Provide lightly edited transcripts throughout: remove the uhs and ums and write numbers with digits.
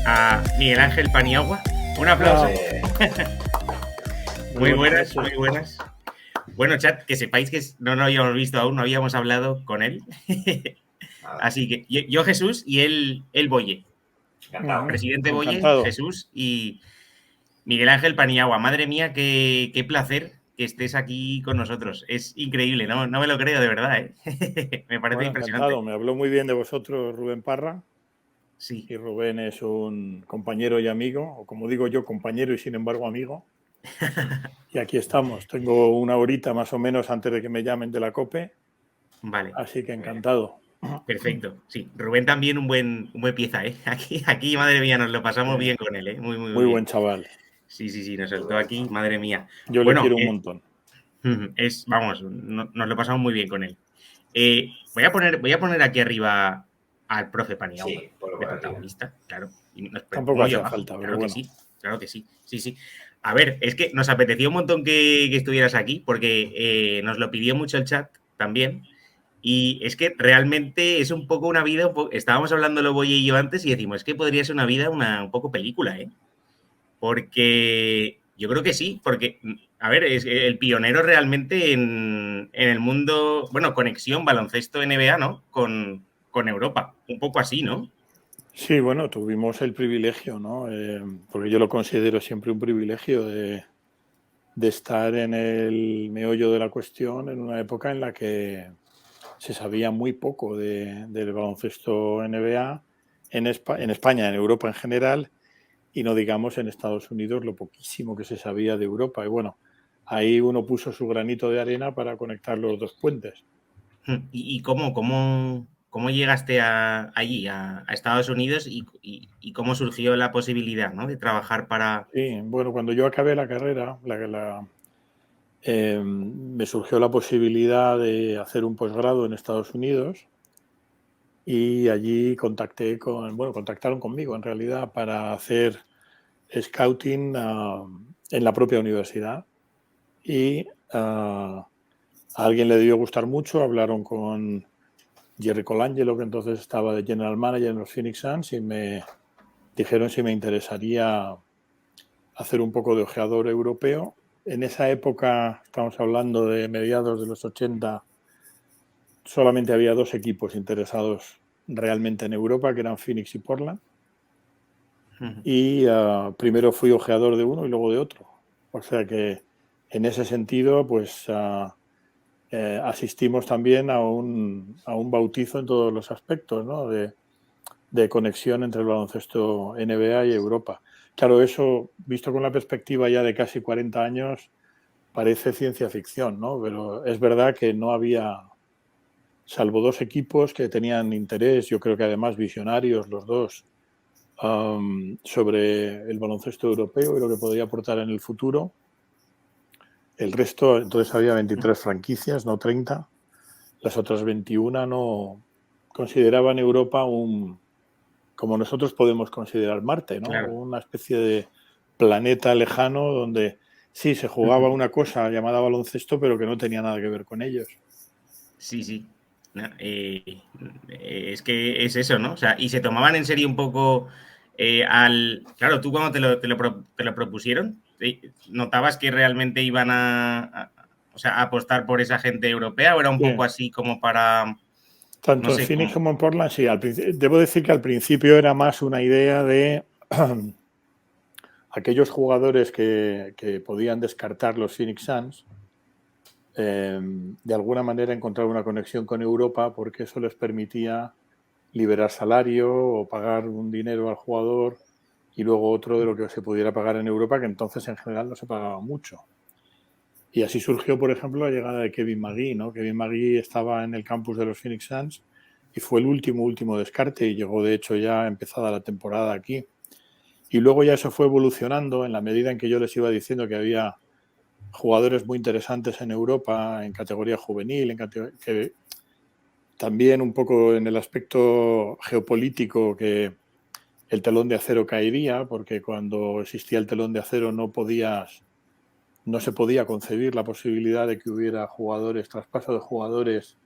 a Miguel Ángel Paniagua. Un aplauso. Muy buenas, noches. muy buenas. Bueno, chat, que sepáis que no nos habíamos visto aún, no habíamos hablado con él. Así que yo Jesús y él Boye. Presidente Boye, Encantado. Jesús y Miguel Ángel Paniagua. Madre mía, qué placer que estés aquí con nosotros. Es increíble, no me lo creo de verdad, ¿eh? Me parece Bueno, impresionante. encantado. Me habló muy bien de vosotros Rubén Parra. Sí. Y Rubén es un compañero y amigo, o como digo yo, compañero y sin embargo amigo. Y aquí estamos. Tengo una horita más o menos antes de que me llamen de la COPE. Vale. Así que encantado. Perfecto, sí. Rubén también un buen pieza, ¿eh? Aquí, madre mía, nos lo pasamos bien con él, ¿eh? Muy, muy, muy Muy bien. buen chaval. Sí, nos soltó aquí, madre mía. Yo le Bueno, quiero un montón. vamos, nos lo pasamos muy bien con él. Voy a poner aquí arriba al profe Paniagua, de protagonista, claro. Y nos Tampoco pongo yo hacía abajo, falta, pero claro que bueno. sí, claro que sí, sí. A ver, es que nos apetecía un montón que estuvieras aquí, porque nos lo pidió mucho el chat también. Y es que realmente es un poco una vida, estábamos hablando lo Boye y yo antes y decimos, es que podría ser una vida un poco película, ¿eh? Porque yo creo que sí, porque, a ver, es el pionero realmente en el mundo, bueno, conexión baloncesto NBA, ¿no? Con Europa, un poco así, ¿no? Sí, bueno, tuvimos el privilegio, ¿no? Porque yo lo considero siempre un privilegio de estar en el meollo de la cuestión en una época en la que se sabía muy poco del baloncesto NBA en España, en Europa en general, y no digamos en Estados Unidos lo poquísimo que se sabía de Europa. Y bueno, ahí uno puso su granito de arena para conectar los dos puentes. ¿Y cómo llegaste allí, a Estados Unidos, y cómo surgió la posibilidad, ¿no? De trabajar para... Sí, bueno, cuando yo acabé la carrera, me surgió la posibilidad de hacer un posgrado en Estados Unidos y allí contactaron conmigo en realidad para hacer scouting en la propia universidad y a alguien le debió gustar mucho, hablaron con Jerry Colangelo, que entonces estaba de General Manager en los Phoenix Suns, y me dijeron si me interesaría hacer un poco de ojeador europeo. En esa época, estamos hablando de mediados de los 80, solamente había dos equipos interesados realmente en Europa, que eran Phoenix y Portland. Y primero fui ojeador de uno y luego de otro. O sea que en ese sentido, pues asistimos también a un bautizo en todos los aspectos, ¿no? De conexión entre el baloncesto NBA y Europa. Claro, eso, visto con la perspectiva ya de casi 40 años, parece ciencia ficción, ¿no? Pero es verdad que no había, salvo dos equipos que tenían interés, yo creo que además visionarios los dos, sobre el baloncesto europeo y lo que podría aportar en el futuro. El resto, entonces había 23 franquicias, no 30. Las otras 21 no consideraban Europa como nosotros podemos considerar Marte, ¿no? Claro. Una especie de planeta lejano donde sí se jugaba una cosa llamada baloncesto, pero que no tenía nada que ver con ellos. Sí. No, es que es eso, ¿no? O sea, y se tomaban en serio un poco Claro, tú cuando te lo propusieron, ¿notabas que realmente iban o sea, a apostar por esa gente europea, o era un Sí. poco así como para, no Tanto en sé, Phoenix como... como en Portland, sí. Debo decir que al principio era más una idea de aquellos jugadores que podían descartar los Phoenix Suns, de alguna manera encontrar una conexión con Europa, porque eso les permitía liberar salario o pagar un dinero al jugador y luego otro de lo que se pudiera pagar en Europa, que entonces en general no se pagaba mucho. Y así surgió, por ejemplo, la llegada de Kevin McGee, ¿no? Kevin McGee estaba en el campus de los Phoenix Suns y fue el último descarte, y llegó de hecho ya empezada la temporada aquí. Y luego ya eso fue evolucionando en la medida en que yo les iba diciendo que había jugadores muy interesantes en Europa, en categoría juvenil, que también un poco en el aspecto geopolítico, que el telón de acero caería, porque cuando existía el telón de acero no se podía concebir la posibilidad de que hubiera traspaso de jugadores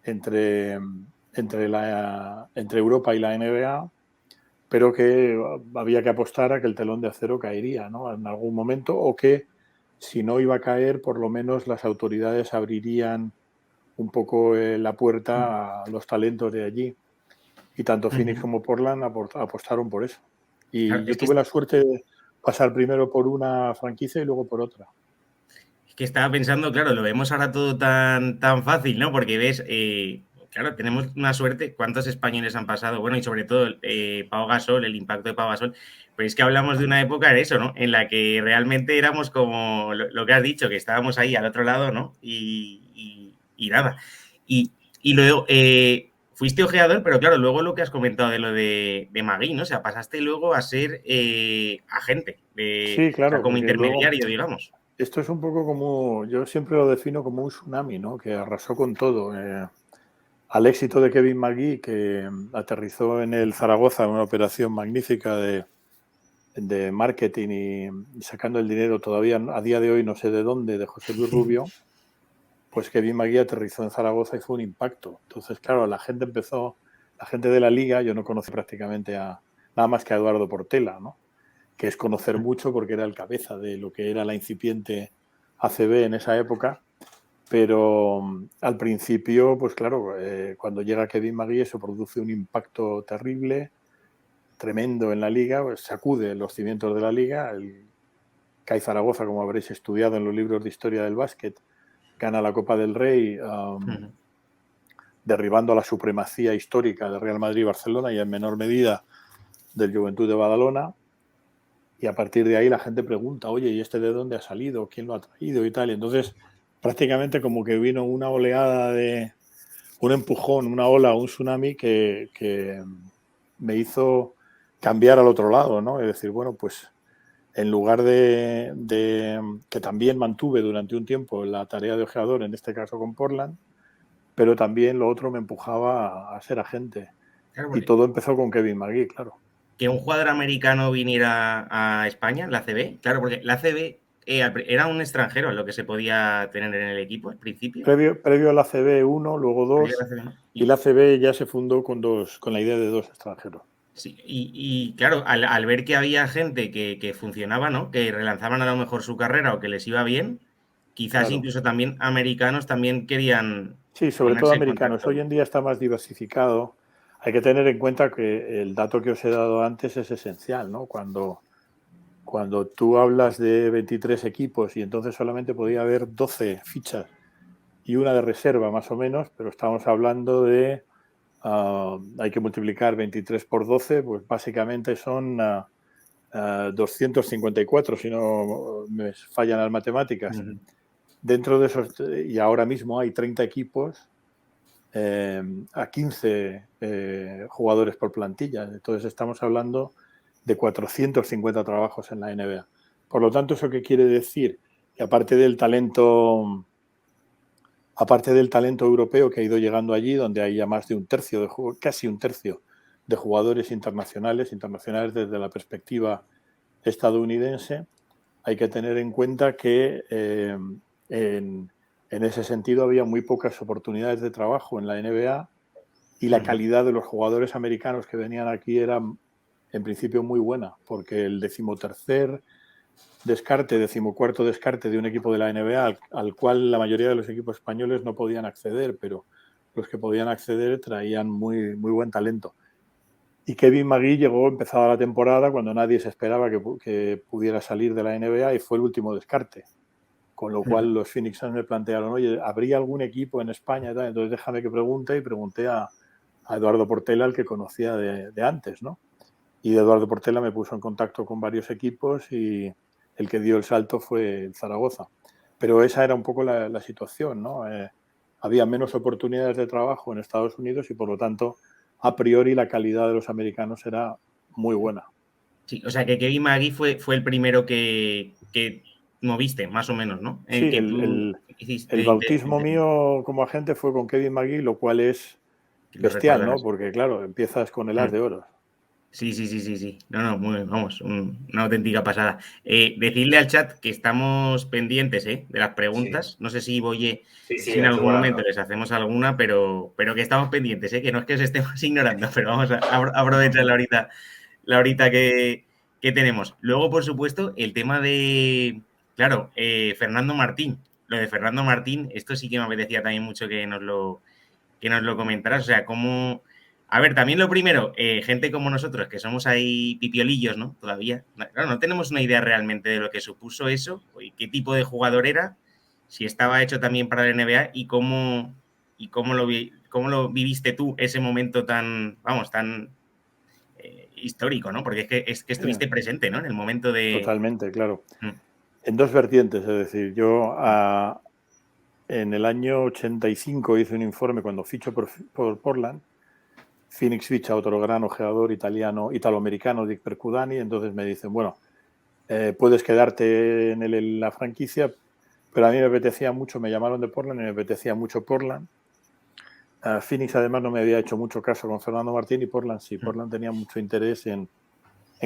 entre Europa y la NBA. pero que había que apostar a que el telón de acero caería, ¿no? En algún momento, o que si no iba a caer, por lo menos las autoridades abrirían un poco la puerta a los talentos de allí. Y tanto Phoenix Ujú. como Portland apostaron por eso. Claro, Y yo tuve la suerte de pasar primero por una franquicia y luego por otra. es que estaba pensando, claro, lo vemos ahora todo tan fácil, ¿no? Porque ves, claro, tenemos una suerte. ¿Cuántos españoles han pasado? Bueno, y sobre todo Pau Gasol, el impacto de Pau Gasol. Pero es que hablamos de una época de eso, ¿no? En la que realmente éramos como lo que has dicho, que estábamos ahí al otro lado, ¿no? Y nada. Y luego, fuiste ojeador, pero claro, luego lo que has comentado de lo de Magui, ¿no? O sea, pasaste luego a ser agente, Sí, o sea, claro, como porque luego intermediario, digamos. esto es un poco como, yo siempre lo defino como un tsunami, ¿no? Que arrasó con todo. Al éxito de Kevin McGee, que aterrizó en el Zaragoza en una operación magnífica de marketing y sacando el dinero todavía a día de hoy no sé de dónde, de José Luis Rubio, pues Kevin McGee aterrizó en Zaragoza y fue un impacto. Entonces, claro, la gente de la liga, yo no conocí prácticamente nada más que a Eduardo Portela, ¿no? Que es conocer mucho porque era el cabeza de lo que era la incipiente ACB en esa época. Pero al principio, pues claro, cuando llega Kevin McGee eso produce un impacto terrible, tremendo en la liga, pues sacude los cimientos de la liga. El CAI Zaragoza, como habréis estudiado en los libros de historia del básquet, gana la Copa del Rey, Ujú. derribando la supremacía histórica de Real Madrid y Barcelona y en menor medida del Juventud de Badalona. Y a partir de ahí la gente pregunta, oye, ¿y este de dónde ha salido? ¿Quién lo ha traído? Y tal. Y entonces, prácticamente como que vino una oleada de un empujón, una ola, un tsunami que me hizo cambiar al otro lado, ¿no? Es decir, bueno, pues en lugar de que también mantuve durante un tiempo la tarea de ojeador, en este caso con Portland, pero también lo otro me empujaba a ser agente. Claro, Y porque todo empezó con Kevin McGee, claro. que un jugador americano viniera a España, la ACB, claro, porque la ACB era un extranjero lo que se podía tener en el equipo al principio, Previo a la CB 1, luego previo a 2, la ACB, ¿no? y la CB ya se fundó con la idea de dos extranjeros. Sí, claro, al ver que había gente que funcionaba, ¿no? Que relanzaban a lo mejor su carrera o que les iba bien, quizás Claro. incluso también americanos también querían Sí, sobre todo ponerse en americanos. Hoy contacto. en día está más diversificado. Hay que tener en cuenta que el dato que os he dado antes es esencial, ¿no? Cuando tú hablas de 23 equipos y entonces solamente podía haber 12 fichas y una de reserva más o menos, pero estamos hablando de, hay que multiplicar 23 por 12, pues básicamente son 254, si no me fallan las matemáticas. Ujú. Dentro de esos, y ahora mismo hay 30 equipos, a 15 jugadores por plantilla. Entonces estamos hablando de 450 trabajos en la NBA. Por lo tanto, ¿eso qué quiere decir? Que aparte del talento europeo que ha ido llegando allí, donde hay ya más de un tercio, casi un tercio de jugadores internacionales desde la perspectiva estadounidense, hay que tener en cuenta que en ese sentido había muy pocas oportunidades de trabajo en la NBA y la Ujú. calidad de los jugadores americanos que venían aquí era en principio muy buena, porque el decimocuarto descarte de un equipo de la NBA al cual la mayoría de los equipos españoles no podían acceder, pero los que podían acceder traían muy buen talento. Y Kevin McGee llegó empezada la temporada cuando nadie se esperaba que pudiera salir de la NBA y fue el último descarte. Con lo Ujú. cual los Phoenix Suns me plantearon, oye, ¿habría algún equipo en España? Entonces déjame que pregunte y pregunté a Eduardo Portela, el que conocía de antes, ¿no? Y Eduardo Portela me puso en contacto con varios equipos y el que dio el salto fue el Zaragoza. Pero esa era un poco la situación, ¿no? Había menos oportunidades de trabajo en Estados Unidos y por lo tanto, a priori, la calidad de los americanos era muy buena. Sí, o sea que Kevin Magui fue el primero que moviste, más o menos, ¿no? En Sí, el que tú hiciste el bautismo mío como agente fue con Kevin McGee, lo cual es que lo bestial, ¿no? recuerdas. Porque claro, empiezas con el as de oro. Sí, sí, sí, sí, sí. No, no, vamos, una auténtica pasada. Decirle al chat que estamos pendientes, de las Sí, preguntas. No sé si Boye, sí, si sí, en estoy algún momento guardando. les hacemos alguna, pero que estamos pendientes, que no es que os estemos ignorando, pero vamos a aprovecharla ahorita la horita que tenemos. Luego, por supuesto, el tema de, claro, Fernando Martín. Lo de Fernando Martín, esto sí que me apetecía también mucho que nos lo comentaras. O sea, cómo... A ver, también lo primero, gente como nosotros, que somos ahí pipiolillos, ¿no? Todavía. Claro, no tenemos una idea realmente de lo que supuso eso, y qué tipo de jugador era, si estaba hecho también para la NBA y cómo lo viviste tú ese momento tan, vamos, tan histórico, ¿no? Porque es que estuviste presente, ¿no? En el momento de... Totalmente, claro. Mm, En dos vertientes, es decir, yo en el año 85 hice un informe cuando ficho por Portland. Phoenix ficha a otro gran ojeador italoamericano, Dick Percudani, entonces me dicen, bueno, puedes quedarte en la franquicia, pero a mí me apetecía mucho, me llamaron de Portland y me apetecía mucho Portland. Phoenix además no me había hecho mucho caso con Fernando Martín y Portland sí, mm. Portland tenía mucho interés en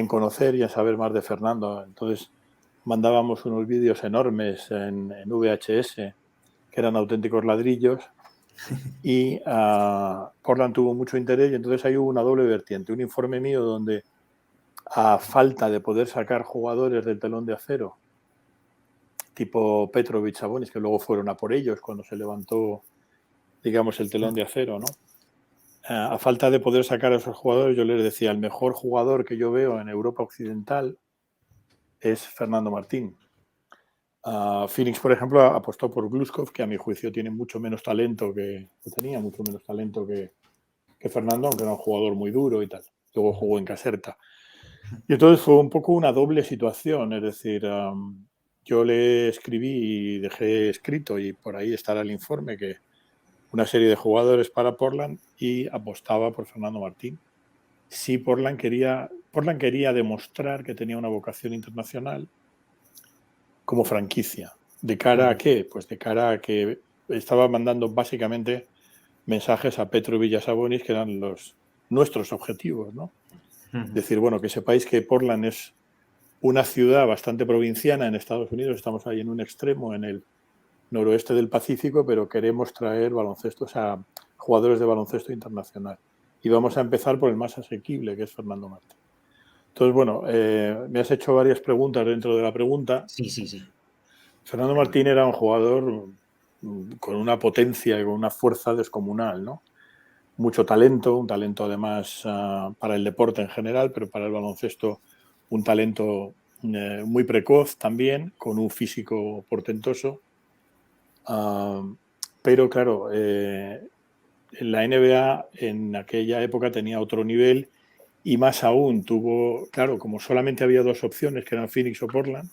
conocer y en saber más de Fernando. Entonces mandábamos unos vídeos enormes en VHS, que eran auténticos ladrillos, y Portland tuvo mucho interés y entonces ahí hubo una doble vertiente. Un informe mío donde, a falta de poder sacar jugadores del telón de acero, tipo Petrovic, Sabonis, que luego fueron a por ellos cuando se levantó, digamos, el telón de acero, ¿no? A falta de poder sacar a esos jugadores, yo les decía, el mejor jugador que yo veo en Europa Occidental es Fernando Martín. Phoenix, por ejemplo, apostó por Gluskov, que a mi juicio tiene mucho menos talento tenía mucho menos talento que Fernando, aunque era un jugador muy duro y tal. Luego jugó en Caserta. Y entonces fue un poco una doble situación, es decir, yo le escribí y dejé escrito, y por ahí estará el informe, que una serie de jugadores para Portland y apostaba por Fernando Martín. Sí, Portland quería demostrar que tenía una vocación internacional como franquicia. ¿De cara a qué? Pues de cara a que estaba mandando básicamente mensajes a Petro Villasabonis, que eran nuestros objetivos, ¿no? Decir, bueno, que sepáis que Portland es una ciudad bastante provinciana en Estados Unidos, estamos ahí en un extremo, en el noroeste del Pacífico, pero queremos traer jugadores de baloncesto internacional. Y vamos a empezar por el más asequible, que es Fernando Martín. Entonces, bueno, me has hecho varias preguntas dentro de la pregunta. Sí, sí, sí. Fernando Martín era un jugador con una potencia y con una fuerza descomunal, ¿no? Mucho talento, un talento además para el deporte en general, pero para el baloncesto un talento muy precoz también, con un físico portentoso. Pero claro, la NBA en aquella época tenía otro nivel y más aún claro, como solamente había dos opciones, que eran Phoenix o Portland,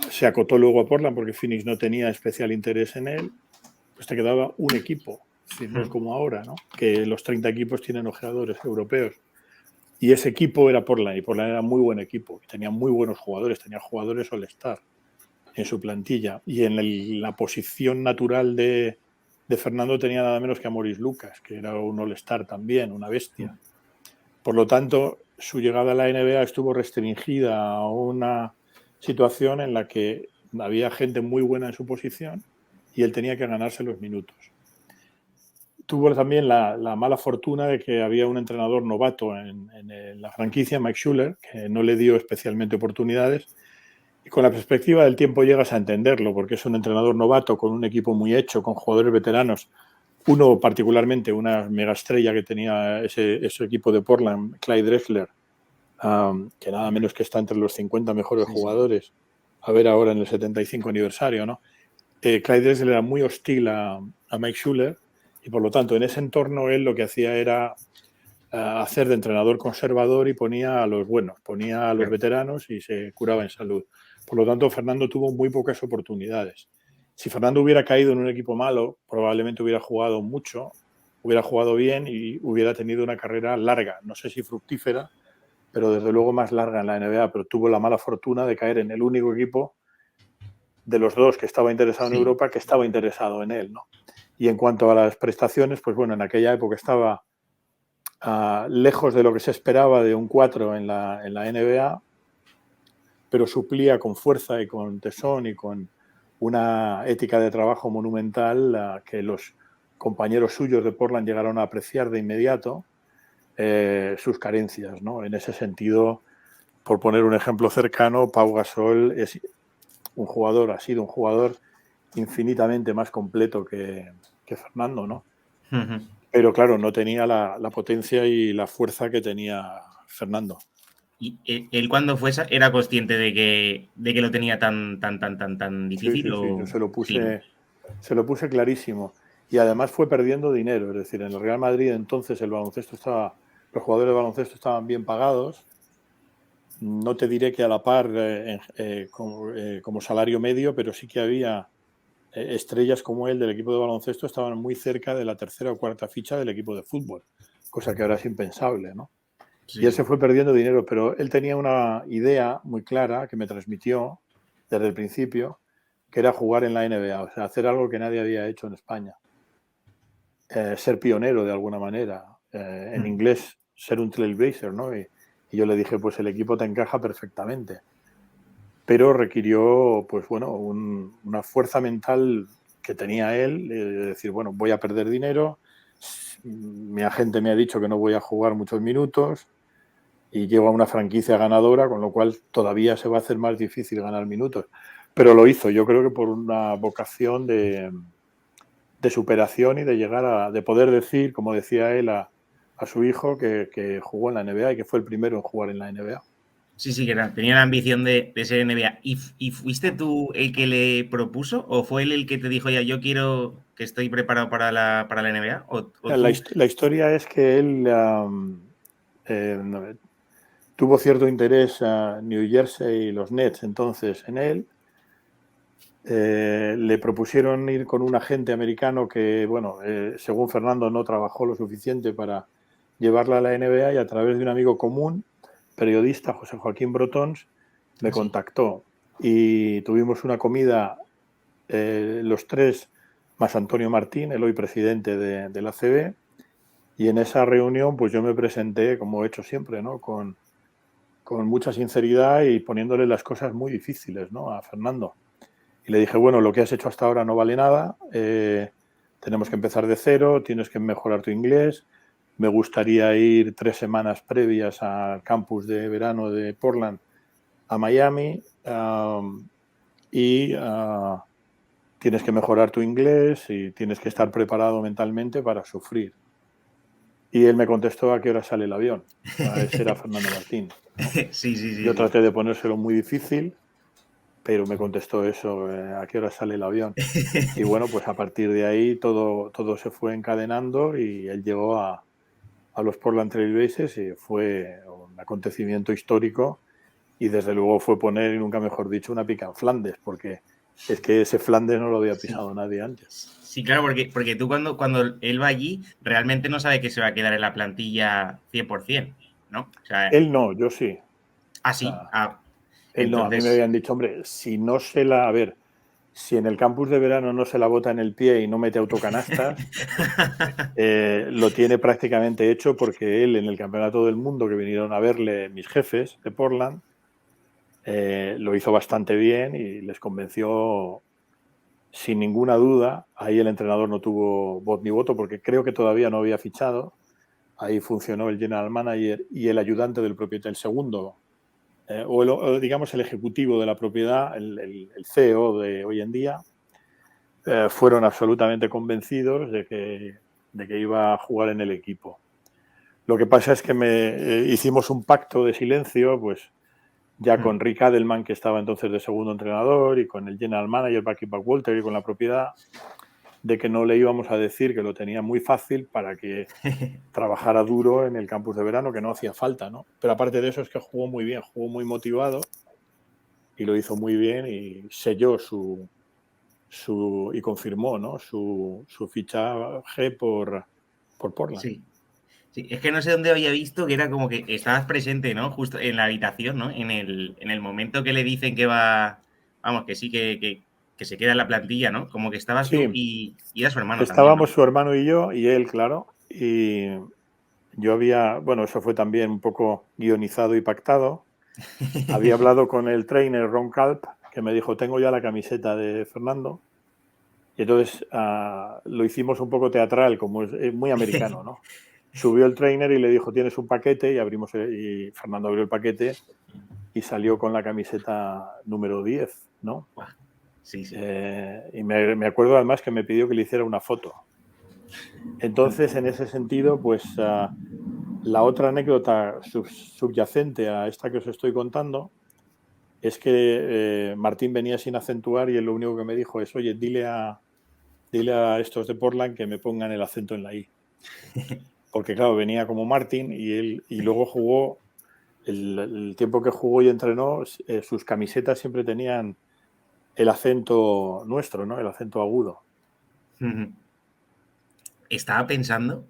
se acotó luego a Portland porque Phoenix no tenía especial interés en él, pues te quedaba un equipo, es decir, no es como ahora, ¿no? Que los 30 equipos tienen ojeadores europeos. Y ese equipo era Portland, y Portland era muy buen equipo, tenía muy buenos jugadores, tenía jugadores All-Star en su plantilla. Y en la posición natural de Fernando tenía nada menos que a Maurice Lucas, que era un All-Star también, una bestia. Por lo tanto, su llegada a la NBA estuvo restringida a una situación en la que había gente muy buena en su posición y él tenía que ganarse los minutos. Tuvo también la mala fortuna de que había un entrenador novato en la franquicia, Mike Schuller, que no le dio especialmente oportunidades. Y con la perspectiva del tiempo llegas a entenderlo, porque es un entrenador novato con un equipo muy hecho, con jugadores veteranos. Uno particularmente, una megaestrella que tenía ese equipo de Portland, Clyde Drexler, que nada menos que está entre los 50 mejores jugadores. A ver ahora en el 75 aniversario, ¿no? Clyde Drexler era muy hostil a Mike Schuller y por lo tanto en ese entorno él lo que hacía era hacer de entrenador conservador y ponía a los buenos, ponía a los veteranos y se curaba en salud. Por lo tanto, Fernando tuvo muy pocas oportunidades. Si Fernando hubiera caído en un equipo malo, probablemente hubiera jugado mucho, hubiera jugado bien y hubiera tenido una carrera larga, no sé si fructífera, pero desde luego más larga en la NBA, pero tuvo la mala fortuna de caer en el único equipo de los dos que estaba interesado en Europa que estaba interesado en él, ¿no? Y en cuanto a las prestaciones, pues bueno, en aquella época estaba lejos de lo que se esperaba de un 4 en la NBA, pero suplía con fuerza y con tesón y con una ética de trabajo monumental que los compañeros suyos de Portland llegaron a apreciar de inmediato. sus carencias, ¿no? En ese sentido, por poner un ejemplo cercano, Pau Gasol es un jugador, ha sido un jugador infinitamente más completo que Fernando, ¿no? Ujú. Pero claro, no tenía la potencia y la fuerza que tenía Fernando. ¿Y él cuando fue era consciente de que lo tenía tan Sí, difícil sí, sí, yo o sí, ¿no? se lo puse clarísimo. Y además fue perdiendo dinero, es decir, en el Real Madrid entonces el baloncesto estaba, los jugadores de baloncesto estaban bien pagados. No te diré que a la par como salario medio, pero sí que había estrellas como él del equipo de baloncesto estaban muy cerca de la tercera o cuarta ficha del equipo de fútbol, cosa que ahora es impensable, ¿no? Y Sí, él se sí. fue perdiendo dinero, pero él tenía una idea muy clara que me transmitió desde el principio, que era jugar en la NBA, o sea, hacer algo que nadie había hecho en España, ser pionero de alguna manera, en Mm. inglés ser un trailblazer, ¿no? Y yo le dije, pues el equipo te encaja perfectamente, pero requirió, pues bueno, una fuerza mental que tenía él, de decir, bueno, voy a perder dinero, mi agente me ha dicho que no voy a jugar muchos minutos, y lleva una franquicia ganadora, con lo cual todavía se va a hacer más difícil ganar minutos. Pero lo hizo, yo creo que por una vocación de superación y de llegar de poder decir, como decía él, a su hijo que jugó en la NBA y que fue el primero en jugar en la NBA. Sí, sí, que tenía la ambición de ser NBA. ¿Y fuiste tú el que le propuso o fue él el que te dijo ya, yo quiero que estoy preparado para la NBA? ¿O tú? La historia es que él tuvo cierto interés a New Jersey y los Nets entonces en él. Le propusieron ir con un agente americano que, bueno, según Fernando no trabajó lo suficiente para llevarla a la NBA y a través de un amigo común, periodista, José Joaquín Brotons, me Ah, sí. contactó y tuvimos una comida los tres, más Antonio Martín, el hoy presidente de la CB, y en esa reunión pues yo me presenté, como he hecho siempre, ¿no? Con mucha sinceridad y poniéndole las cosas muy difíciles, ¿no? A Fernando. Y le dije, bueno, lo que has hecho hasta ahora no vale nada, tenemos que empezar de cero, tienes que mejorar tu inglés, me gustaría ir 3 semanas previas al campus de verano de Portland a Miami y tienes que mejorar tu inglés y tienes que estar preparado mentalmente para sufrir. Y él me contestó a qué hora sale el avión. Ese era Fernando Martín, ¿no? Sí, sí, sí, Yo sí. traté de ponérselo muy difícil, pero me contestó eso, a qué hora sale el avión. Y bueno, pues a partir de ahí todo se fue encadenando y él llegó a los Portland Trail Blazers y fue un acontecimiento histórico y desde luego fue poner, y nunca mejor dicho, una pica en Flandes, porque es que ese Flandes no lo había Sí. pisado nadie antes. Sí, claro, porque tú cuando él va allí realmente no sabe que se va a quedar en la plantilla 100%, ¿no? O sea, Él no, yo sí. ah, O sí. sea, Ah, él no, a mí me entonces, habían dicho, hombre, si no se la... A ver, si en el campus de verano no se la bota en el pie y no mete autocanastas, lo tiene prácticamente hecho porque él en el Campeonato del Mundo que vinieron a verle mis jefes de Portland, lo hizo bastante bien y les convenció sin ninguna duda. Ahí el entrenador no tuvo voz ni voto porque creo que todavía no había fichado. Ahí funcionó el general manager y el ayudante del propietario, el segundo, o digamos el ejecutivo de la propiedad, el CEO de hoy en día, fueron absolutamente convencidos de que iba a jugar en el equipo. Lo que pasa es que hicimos un pacto de silencio, pues ya con Rick Adelman, que estaba entonces de segundo entrenador, y con el general manager, Bucky Walter, y con la propiedad, de que no le íbamos a decir que lo tenía muy fácil para que trabajara duro en el campus de verano, que no hacía falta, ¿no? Pero aparte de eso es que jugó muy bien, jugó muy motivado y lo hizo muy bien y selló y confirmó, ¿no? su fichaje por Portland. sí. Sí, es que no sé dónde había visto que era como que estabas presente, ¿no? Justo en la habitación, ¿no? En el momento que le dicen que va, vamos, que sí, que se queda en la plantilla, ¿no? Como que estabas tú Sí, y era su hermano también, estábamos ¿no? su hermano y yo, y él, claro, y yo bueno, eso fue también un poco guionizado y pactado. Había hablado con el trainer Ron Kalp, que me dijo, tengo ya la camiseta de Fernando. Y entonces lo hicimos un poco teatral, como es muy americano, ¿no? Subió el trainer y le dijo, tienes un paquete, y Fernando abrió el paquete y salió con la camiseta número 10, ¿no? Sí, sí. Y me acuerdo además que me pidió que le hiciera una foto. Entonces, en ese sentido, pues la otra anécdota subyacente a esta que os estoy contando es que Martín venía sin acentuar y él lo único que me dijo es, oye, dile a estos de Portland que me pongan el acento en la I. Porque claro, venía como Martín y luego jugó, el tiempo que jugó y entrenó, sus camisetas siempre tenían el acento nuestro, ¿no? El acento agudo. Estaba pensando,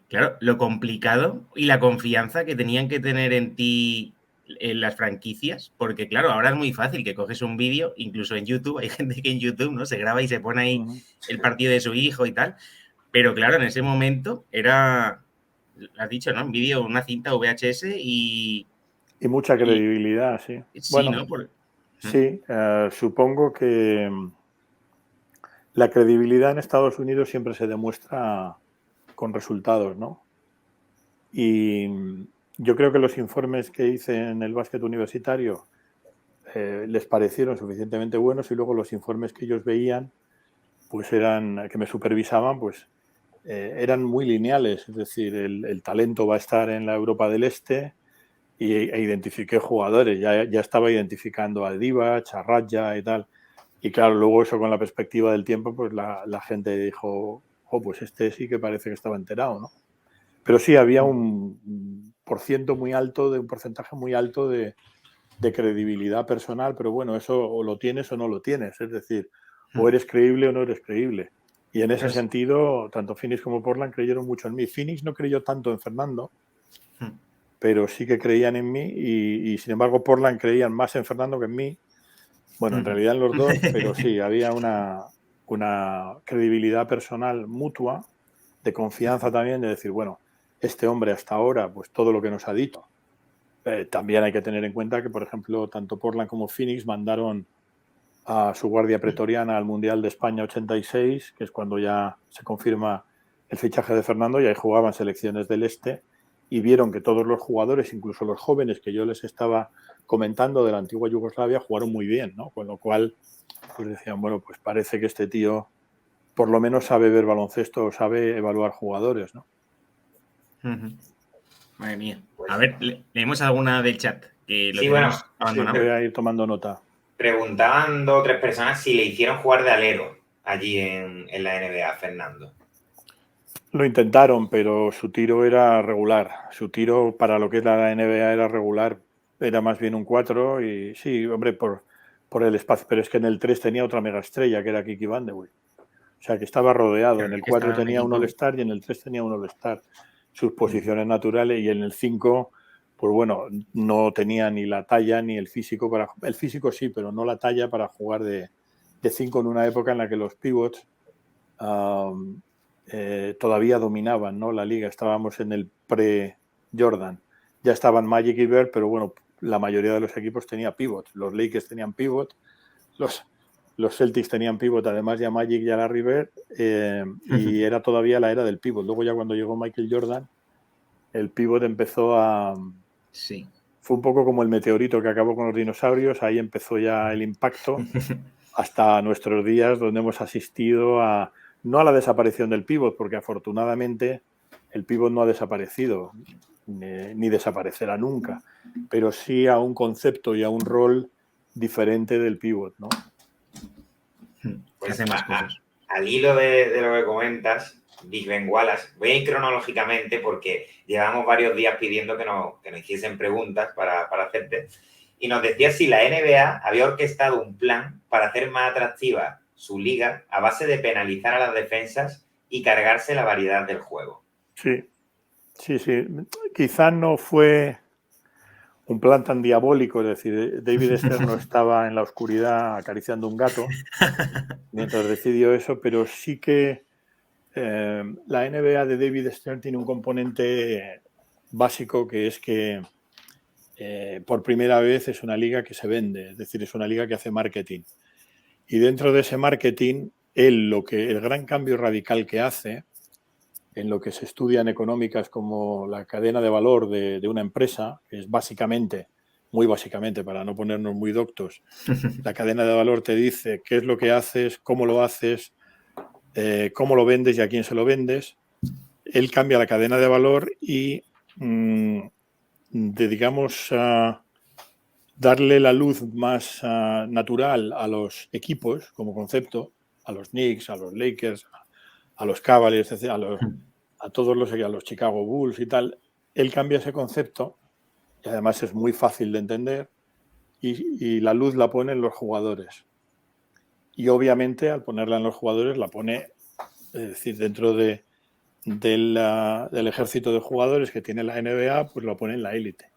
claro, lo complicado y la confianza que tenían que tener en ti en las franquicias, porque claro, ahora es muy fácil que coges un vídeo, incluso en YouTube, hay gente que en YouTube, ¿no?, se graba y se pone ahí el partido de su hijo y tal, pero claro, en ese momento era, has dicho, ¿no?, un vídeo, una cinta VHS y mucha credibilidad, sí. Sí, bueno, ¿no? Sí, supongo que la credibilidad en Estados Unidos siempre se demuestra con resultados, ¿no? Y yo creo que los informes que hice en el básquet universitario les parecieron suficientemente buenos y luego los informes que ellos veían, pues que me supervisaban, pues eran muy lineales. Es decir, el talento va a estar en la Europa del Este e identifiqué jugadores. Ya estaba identificando a Divac, a Radja y tal. Y claro, luego eso con la perspectiva del tiempo, pues la gente dijo, oh, pues este sí que parece que estaba enterado, ¿no? Pero sí, había un porcentaje muy alto de credibilidad personal, pero bueno, eso o lo tienes o no lo tienes, es decir, o eres creíble o no eres creíble. Y en ese sentido, tanto Phoenix como Portland creyeron mucho en mí. Phoenix no creyó tanto en Fernando, pero sí que creían en mí y sin embargo Portland creían más en Fernando que en mí. Bueno, en realidad en los dos, pero sí, había una credibilidad personal mutua, de confianza también, de decir, bueno, este hombre hasta ahora, pues todo lo que nos ha dicho. También hay que tener en cuenta que, por ejemplo, tanto Portland como Phoenix mandaron a su guardia pretoriana al Mundial de España 86, que es cuando ya se confirma el fichaje de Fernando, y ahí jugaban selecciones del Este, y vieron que todos los jugadores, incluso los jóvenes que yo les estaba comentando de la antigua Yugoslavia, jugaron muy bien, ¿no? Con lo cual, pues decían, bueno, pues parece que este tío por lo menos sabe ver baloncesto o sabe evaluar jugadores, ¿no? Madre mía. A ver, leemos alguna del chat, que lo tenemos abandonado. Voy a ir tomando nota. Preguntaban 2 o 3 personas si le hicieron jugar de alero allí en la NBA, Fernando. Lo intentaron, pero su tiro era regular. Su tiro para lo que es la NBA era regular. Era más bien un 4 y sí, hombre, por el espacio. Pero es que en el 3 tenía otra mega estrella, que era Kiki Vandeweghe. O sea, que estaba rodeado. En el 4 tenía un All-Star y en el 3 tenía un All-Star. Sus posiciones naturales. Y en el 5, pues bueno, no tenía ni la talla ni el físico para... El físico sí, pero no la talla para jugar de 5 en una época en la que los pivots todavía dominaban, ¿no?, la liga. Estábamos en el pre-Jordan. Ya estaban Magic y Bird, pero bueno, la mayoría de los equipos tenía pivot. Los Lakers tenían pivot, los Celtics tenían pivot, además ya Magic y a Larry Bird, y era todavía la era del pivot. Luego ya cuando llegó Michael Jordan, el pivot empezó a... Sí. Fue un poco como el meteorito que acabó con los dinosaurios, ahí empezó ya el impacto hasta nuestros días, donde hemos asistido no a la desaparición del pívot, porque afortunadamente el pívot no ha desaparecido, ni desaparecerá nunca, pero sí a un concepto y a un rol diferente del pívot, ¿no? Pues hace más cosas. Al hilo de lo que comentas, Big Ben Wallace, voy a ir cronológicamente porque llevamos varios días pidiendo que nos hiciesen preguntas para hacerte, y nos decía si la NBA había orquestado un plan para hacer más atractiva su liga a base de penalizar a las defensas y cargarse la variedad del juego. Sí. Quizá no fue un plan tan diabólico, es decir, David Stern no estaba en la oscuridad acariciando un gato mientras decidió eso, pero sí que la NBA de David Stern tiene un componente básico, que es que por primera vez es una liga que se vende, es decir, es una liga que hace marketing. Y dentro de ese marketing, el gran cambio radical que hace en lo que se estudia en económicas como la cadena de valor de una empresa, que es básicamente, muy básicamente, para no ponernos muy doctos, la cadena de valor te dice qué es lo que haces, cómo lo vendes y a quién se lo vendes. Él cambia la cadena de valor y digamos, darle la luz más natural a los equipos como concepto, a los Knicks, a los Lakers, a los Cavaliers, etc., a los Chicago Bulls y tal. Él cambia ese concepto y además es muy fácil de entender y la luz la pone en los jugadores. Y obviamente al ponerla en los jugadores la pone, es decir, dentro del ejército de jugadores que tiene la NBA, pues lo pone en la élite,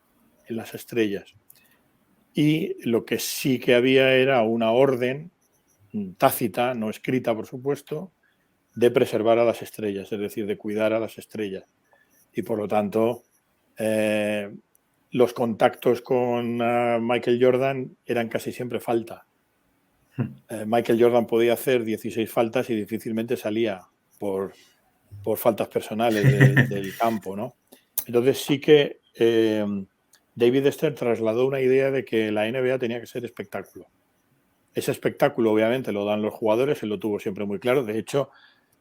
en las estrellas. Y lo que sí que había era una orden tácita, no escrita por supuesto, de preservar a las estrellas, es decir, de cuidar a las estrellas. Y por lo tanto, los contactos con Michael Jordan eran casi siempre falta. Michael Jordan podía hacer 16 faltas y difícilmente salía por faltas personales del campo, ¿no? Entonces sí que David Stern trasladó una idea de que la NBA tenía que ser espectáculo. Ese espectáculo obviamente lo dan los jugadores, él lo tuvo siempre muy claro. De hecho,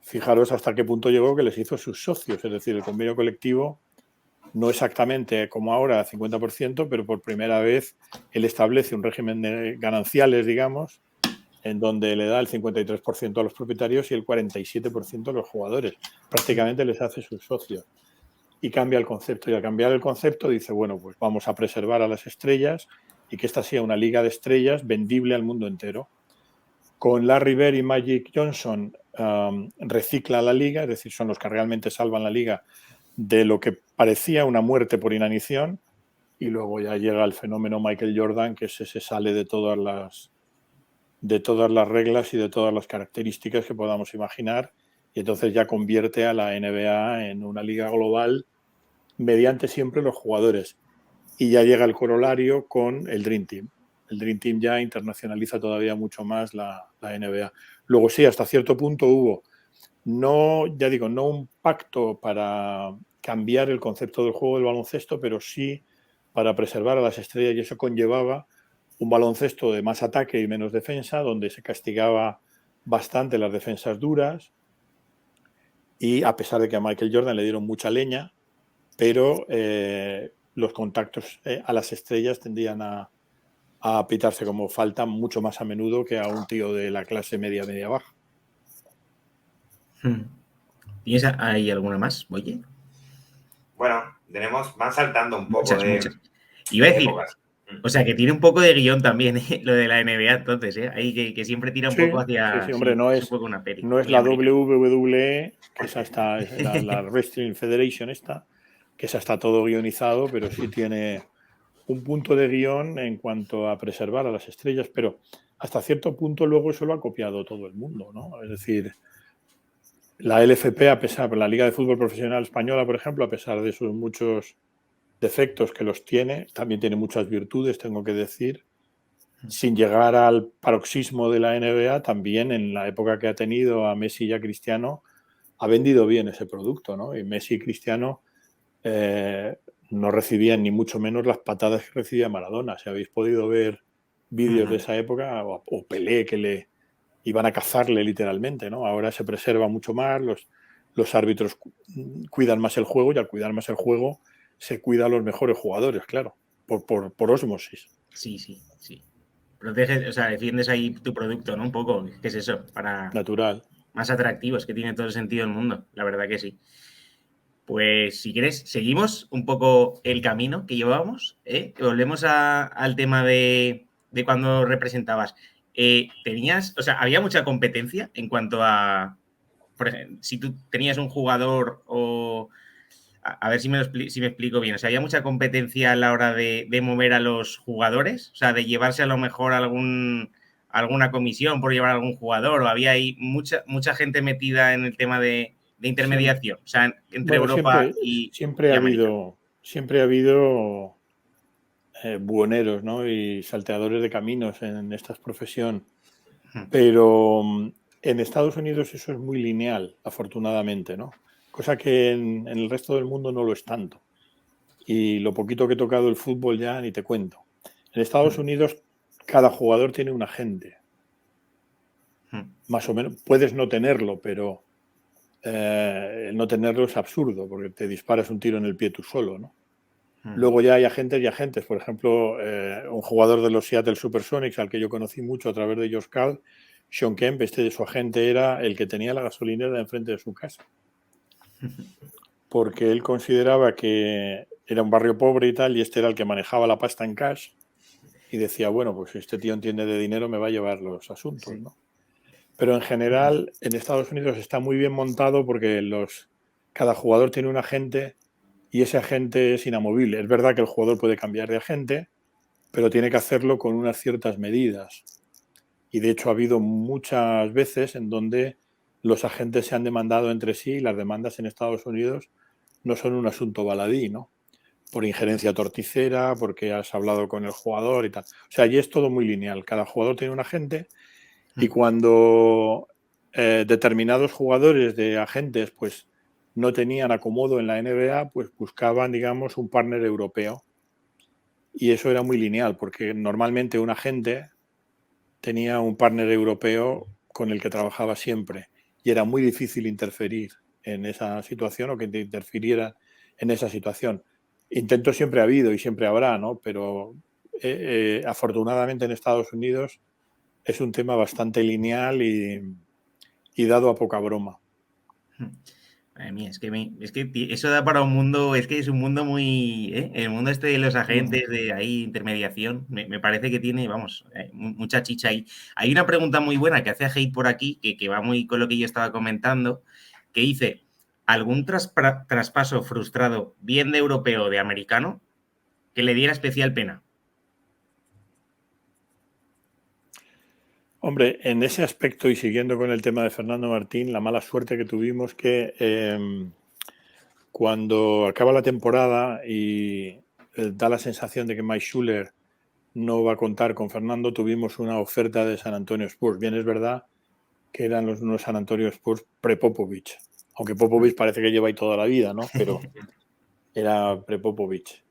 fijaros hasta qué punto llegó que les hizo sus socios, es decir, el convenio colectivo, no exactamente como ahora, 50%, pero por primera vez él establece un régimen de gananciales, digamos, en donde le da el 53% a los propietarios y el 47% a los jugadores. Prácticamente les hace sus socios. Y cambia el concepto. Y al cambiar el concepto dice, bueno, pues vamos a preservar a las estrellas y que esta sea una liga de estrellas vendible al mundo entero. Con Larry Bird y Magic Johnson recicla la liga, es decir, son los que realmente salvan la liga de lo que parecía una muerte por inanición, y luego ya llega el fenómeno Michael Jordan, que se sale de todas las reglas y de todas las características que podamos imaginar, y entonces ya convierte a la NBA en una liga global mediante siempre los jugadores. Y ya llega el corolario con el Dream Team. El Dream Team ya internacionaliza todavía mucho más la NBA. Luego sí, hasta cierto punto hubo, no un pacto para cambiar el concepto del juego del baloncesto, pero sí para preservar a las estrellas, y eso conllevaba un baloncesto de más ataque y menos defensa, donde se castigaba bastante las defensas duras, y a pesar de que a Michael Jordan le dieron mucha leña, pero los contactos a las estrellas tendían a pitarse como falta mucho más a menudo que a un tío de la clase media-baja. ¿Tienes ahí alguna más, Oye? Bueno, van saltando un poco muchas. Iba a decir, épocas. O sea, que tiene un poco de guión también, lo de la NBA, entonces, ahí que siempre tira un poco hacia... Sí, hombre, no es una peli, no es la WWE, que es hasta la Wrestling Federation esta, que es hasta todo guionizado, pero sí tiene un punto de guión en cuanto a preservar a las estrellas, pero hasta cierto punto luego eso lo ha copiado todo el mundo, ¿no? Es decir, la LFP, la Liga de Fútbol Profesional Española, por ejemplo, a pesar de sus muchos defectos que los tiene, también tiene muchas virtudes, tengo que decir, sin llegar al paroxismo de la NBA, también en la época que ha tenido a Messi y a Cristiano, ha vendido bien ese producto, ¿no? Y Messi y Cristiano no recibían ni mucho menos las patadas que recibía Maradona. Si habéis podido ver vídeos de esa época, o Pelé, que le iban a cazarle literalmente, ¿no? Ahora se preserva mucho más, los árbitros cuidan más el juego, y al cuidar más el juego se cuida a los mejores jugadores, claro, por ósmosis. Sí. Proteges, o sea, defiendes ahí tu producto, ¿no? Un poco, ¿qué es eso? Para natural. Más atractivo, es que tiene todo el sentido del mundo, la verdad que sí. Pues si quieres, seguimos un poco el camino que llevábamos, ¿eh? Volvemos al tema de cuando representabas. Tenías, o sea, había mucha competencia en cuanto a, por ejemplo, si tú tenías un jugador o... A ver si me explico bien. O sea, ¿había mucha competencia a la hora de mover a los jugadores? O sea, de llevarse a lo mejor alguna comisión por llevar a algún jugador, o había ahí mucha gente metida en el tema de intermediación, o sea, entre Europa y América. Siempre ha habido buhoneros, ¿no? Y salteadores de caminos en esta profesión. Pero en Estados Unidos eso es muy lineal, afortunadamente, ¿no? cosa que en el resto del mundo no lo es tanto. Y lo poquito que he tocado el fútbol ya ni te cuento. En Estados Unidos cada jugador tiene un agente. Más o menos, puedes no tenerlo, pero no tenerlo es absurdo, porque te disparas un tiro en el pie tú solo, ¿no? Luego ya hay agentes y agentes. Por ejemplo, un jugador de los Seattle Supersonics, al que yo conocí mucho a través de Josh Carl, Sean Kemp, su agente era el que tenía la gasolinera de enfrente de su casa. Porque él consideraba que era un barrio pobre y tal, y este era el que manejaba la pasta en cash, y decía, bueno, pues si este tío entiende de dinero me va a llevar los asuntos, ¿no? Pero en general en Estados Unidos está muy bien montado porque cada jugador tiene un agente y ese agente es inamovible. Es verdad que el jugador puede cambiar de agente, pero tiene que hacerlo con unas ciertas medidas. Y de hecho ha habido muchas veces en donde los agentes se han demandado entre sí y las demandas en Estados Unidos no son un asunto baladí, ¿no? Por injerencia torticera, porque has hablado con el jugador y tal. O sea, allí es todo muy lineal. Cada jugador tiene un agente y cuando determinados jugadores de agentes pues no tenían acomodo en la NBA, pues buscaban, digamos, un partner europeo. Y eso era muy lineal, porque normalmente un agente tenía un partner europeo con el que trabajaba siempre y era muy difícil interferir en esa situación o que te interfiriera en esa situación. Intentos siempre ha habido y siempre habrá, ¿no? Pero afortunadamente en Estados Unidos es un tema bastante lineal y dado a poca broma. Madre mía, es que eso da para un mundo, es que es un mundo muy, el mundo este de los agentes, de ahí intermediación, me parece que tiene, vamos, mucha chicha ahí. Hay una pregunta muy buena que hace Hate por aquí, que va muy con lo que yo estaba comentando, que dice, ¿algún traspaso frustrado, bien de europeo o de americano, que le diera especial pena? Hombre, en ese aspecto y siguiendo con el tema de Fernando Martín, la mala suerte que tuvimos que cuando acaba la temporada y da la sensación de que Mike Schuller no va a contar con Fernando, tuvimos una oferta de San Antonio Spurs. Bien, es verdad que eran unos San Antonio Spurs pre-Popovich, aunque Popovich parece que lleva ahí toda la vida, ¿no? Pero era pre-Popovich.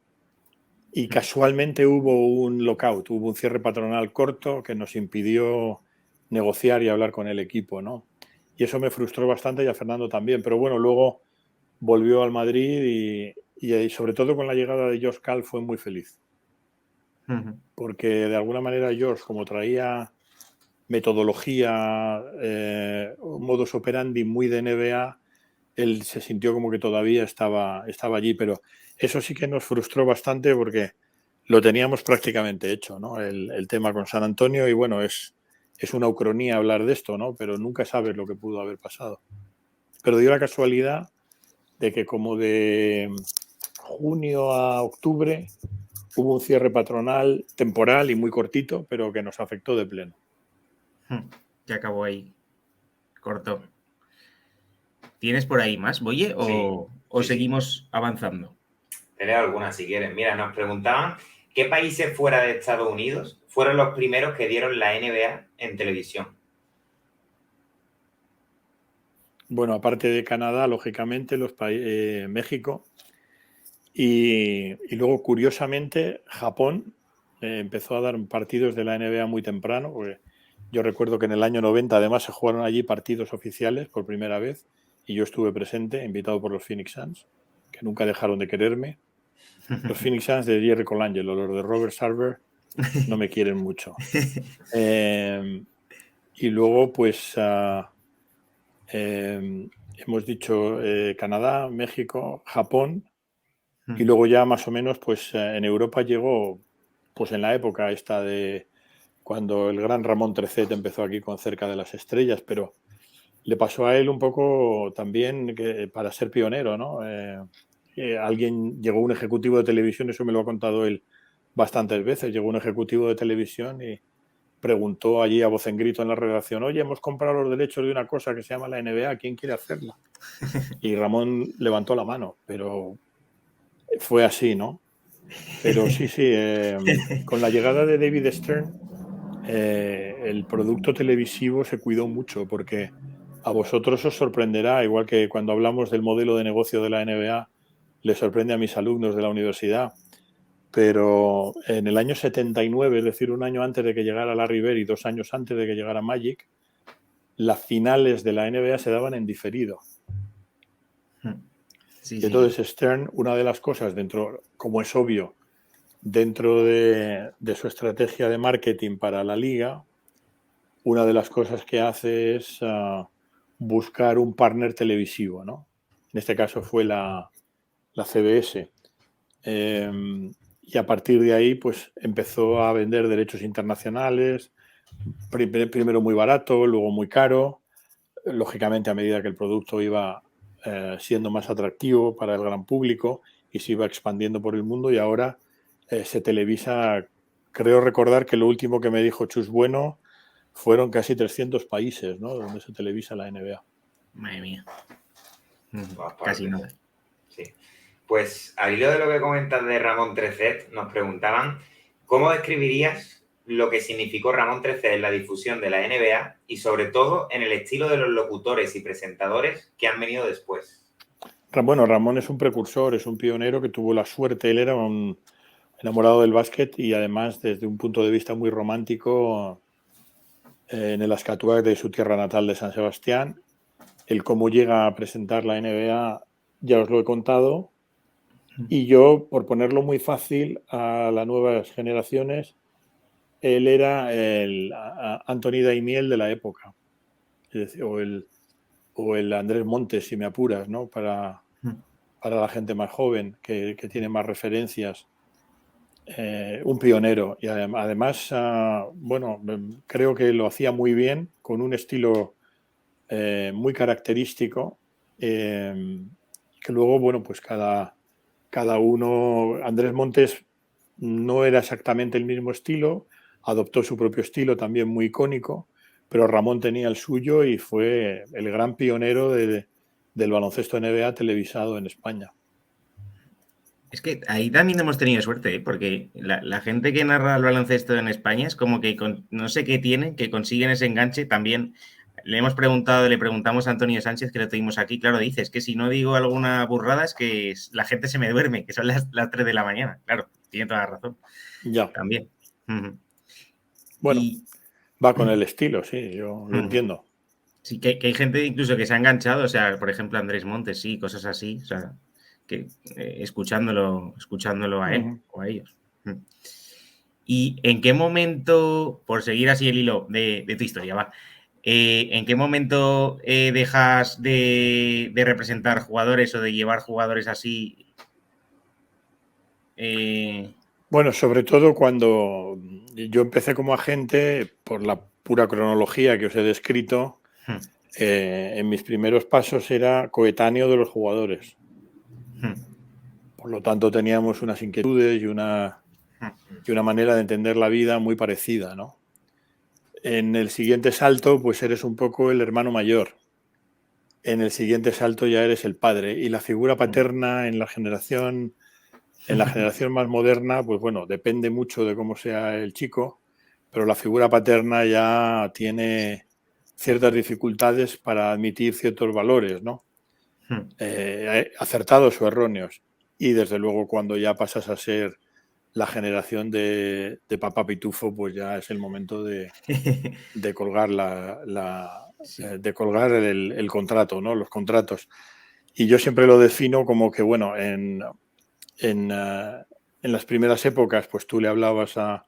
Y casualmente hubo un lockout, hubo un cierre patronal corto que nos impidió negociar y hablar con el equipo, ¿no? Y eso me frustró bastante y a Fernando también. Pero bueno, luego volvió al Madrid y sobre todo con la llegada de Josh Carl fue muy feliz. Porque de alguna manera Josh, como traía metodología, modus operandi muy de NBA, él se sintió como que todavía estaba allí, pero eso sí que nos frustró bastante porque lo teníamos prácticamente hecho, ¿no? El tema con San Antonio y bueno, es una ucronía hablar de esto, ¿no? Pero nunca sabes lo que pudo haber pasado. Pero dio la casualidad de que como de junio a octubre hubo un cierre patronal temporal y muy cortito, pero que nos afectó de pleno. Que acabó ahí, corto. ¿Tienes por ahí más, Boye, o seguimos avanzando? Te leo algunas si quieres. Mira, nos preguntaban qué países fuera de Estados Unidos fueron los primeros que dieron la NBA en televisión. Bueno, aparte de Canadá, lógicamente, México y luego, curiosamente, Japón empezó a dar partidos de la NBA muy temprano, porque yo recuerdo que en el año 90 además se jugaron allí partidos oficiales por primera vez y yo estuve presente, invitado por los Phoenix Suns, que nunca dejaron de quererme. Los Phoenix Suns de Jerry Colangelo, los de Robert Sarver, no me quieren mucho. Y luego, pues, hemos dicho Canadá, México, Japón, y luego ya más o menos, pues, en Europa llegó, pues, en la época esta de cuando el gran Ramón Trecet empezó aquí con Cerca de las Estrellas, pero le pasó a él un poco también para ser pionero, ¿no? Llegó un ejecutivo de televisión, eso me lo ha contado él bastantes veces, llegó un ejecutivo de televisión y preguntó allí a voz en grito en la redacción, oye, hemos comprado los derechos de una cosa que se llama la NBA, ¿quién quiere hacerla? Y Ramón levantó la mano, pero fue así, ¿no? Pero sí, con la llegada de David Stern, el producto televisivo se cuidó mucho porque A vosotros os sorprenderá, igual que cuando hablamos del modelo de negocio de la NBA, le sorprende a mis alumnos de la universidad, pero en el año 79, es decir, un año antes de que llegara Larry Bird y 2 años antes de que llegara Magic, las finales de la NBA se daban en diferido. Sí, y entonces Stern, una de las cosas dentro, como es obvio, dentro de su estrategia de marketing para la liga, una de las cosas que hace es buscar un partner televisivo, ¿no? En este caso fue la CBS. Y a partir de ahí, pues empezó a vender derechos internacionales, primero muy barato, luego muy caro. Lógicamente, a medida que el producto iba siendo más atractivo para el gran público y se iba expandiendo por el mundo, y ahora se televisa, creo recordar que lo último que me dijo Chus Bueno fueron casi 300 países, ¿no?, donde se televisa la NBA. Madre mía. Casi nada. Sí. Pues al hilo de lo que comentas de Ramón Trecet, nos preguntaban ¿cómo describirías lo que significó Ramón Trecet en la difusión de la NBA y sobre todo en el estilo de los locutores y presentadores que han venido después? Bueno, Ramón es un precursor, es un pionero que tuvo la suerte, él era un enamorado del básquet y además desde un punto de vista muy romántico en el Azcatuac de su tierra natal de San Sebastián. El cómo llega a presentar la NBA ya os lo he contado, y yo, por ponerlo muy fácil a las nuevas generaciones, él era el Anthony Daimiel de la época, es decir, o el Andrés Montes, si me apuras, ¿no?, para la gente más joven que tiene más referencias. Un pionero y además, bueno, creo que lo hacía muy bien, con un estilo muy característico, que luego, bueno, pues cada uno, Andrés Montes no era exactamente el mismo estilo, adoptó su propio estilo también muy icónico, pero Ramón tenía el suyo y fue el gran pionero del baloncesto NBA televisado en España. Es que ahí también hemos tenido suerte, ¿eh? Porque la gente que narra el baloncesto en España es como que no sé qué tienen, que consiguen ese enganche. También le preguntamos a Antonio Sánchez, que lo tuvimos aquí. Claro, dices que si no digo alguna burrada es que la gente se me duerme, que son las 3 de la mañana. Claro, tiene toda la razón. Ya. También. Bueno, va con el estilo, sí, yo lo entiendo. Sí, que hay gente incluso que se ha enganchado, o sea, por ejemplo, Andrés Montes, sí, cosas así, o sea, que escuchándolo a él o a ellos. ¿Y en qué momento, por seguir así el hilo de tu historia, va, en qué momento dejas de representar jugadores o de llevar jugadores así? Bueno, sobre todo cuando yo empecé como agente, por la pura cronología que os he descrito, en mis primeros pasos era coetáneo de los jugadores. Por lo tanto, teníamos unas inquietudes y una manera de entender la vida muy parecida, ¿no? En el siguiente salto, pues eres un poco el hermano mayor. En el siguiente salto ya eres el padre. Y la figura paterna en la generación más moderna, pues bueno, depende mucho de cómo sea el chico, pero la figura paterna ya tiene ciertas dificultades para admitir ciertos valores, ¿no? Acertados o erróneos. Y desde luego, cuando ya pasas a ser la generación de papá pitufo, pues ya es el momento de colgar de colgar el contrato, ¿no?, los contratos. Y yo siempre lo defino como que, bueno, en las primeras épocas, pues tú le hablabas a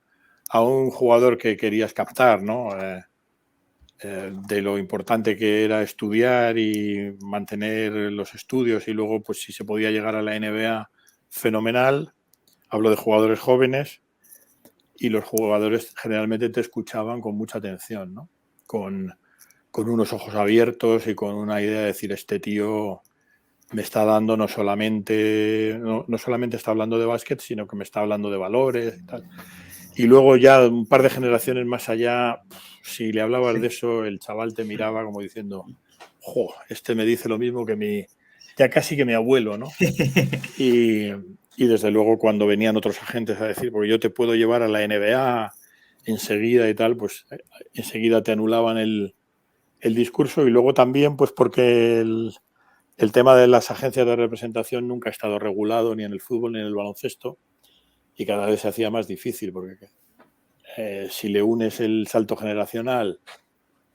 un jugador que querías captar, ¿no?, de lo importante que era estudiar y mantener los estudios, y luego, pues si se podía llegar a la NBA, fenomenal. Hablo de jugadores jóvenes, y los jugadores generalmente te escuchaban con mucha atención, ¿no?, con unos ojos abiertos y con una idea de decir, este tío me está dando no solamente está hablando de básquet, sino que me está hablando de valores y tal. Y luego ya un par de generaciones más allá, si le hablabas de eso, el chaval te miraba como diciendo, jo, este me dice lo mismo que ya casi que mi abuelo, ¿no? Y desde luego, cuando venían otros agentes a decir, porque yo te puedo llevar a la NBA enseguida y tal, pues enseguida te anulaban el el discurso y luego también pues porque el tema de las agencias de representación nunca ha estado regulado ni en el fútbol ni en el baloncesto y cada vez se hacía más difícil porque si le unes el salto generacional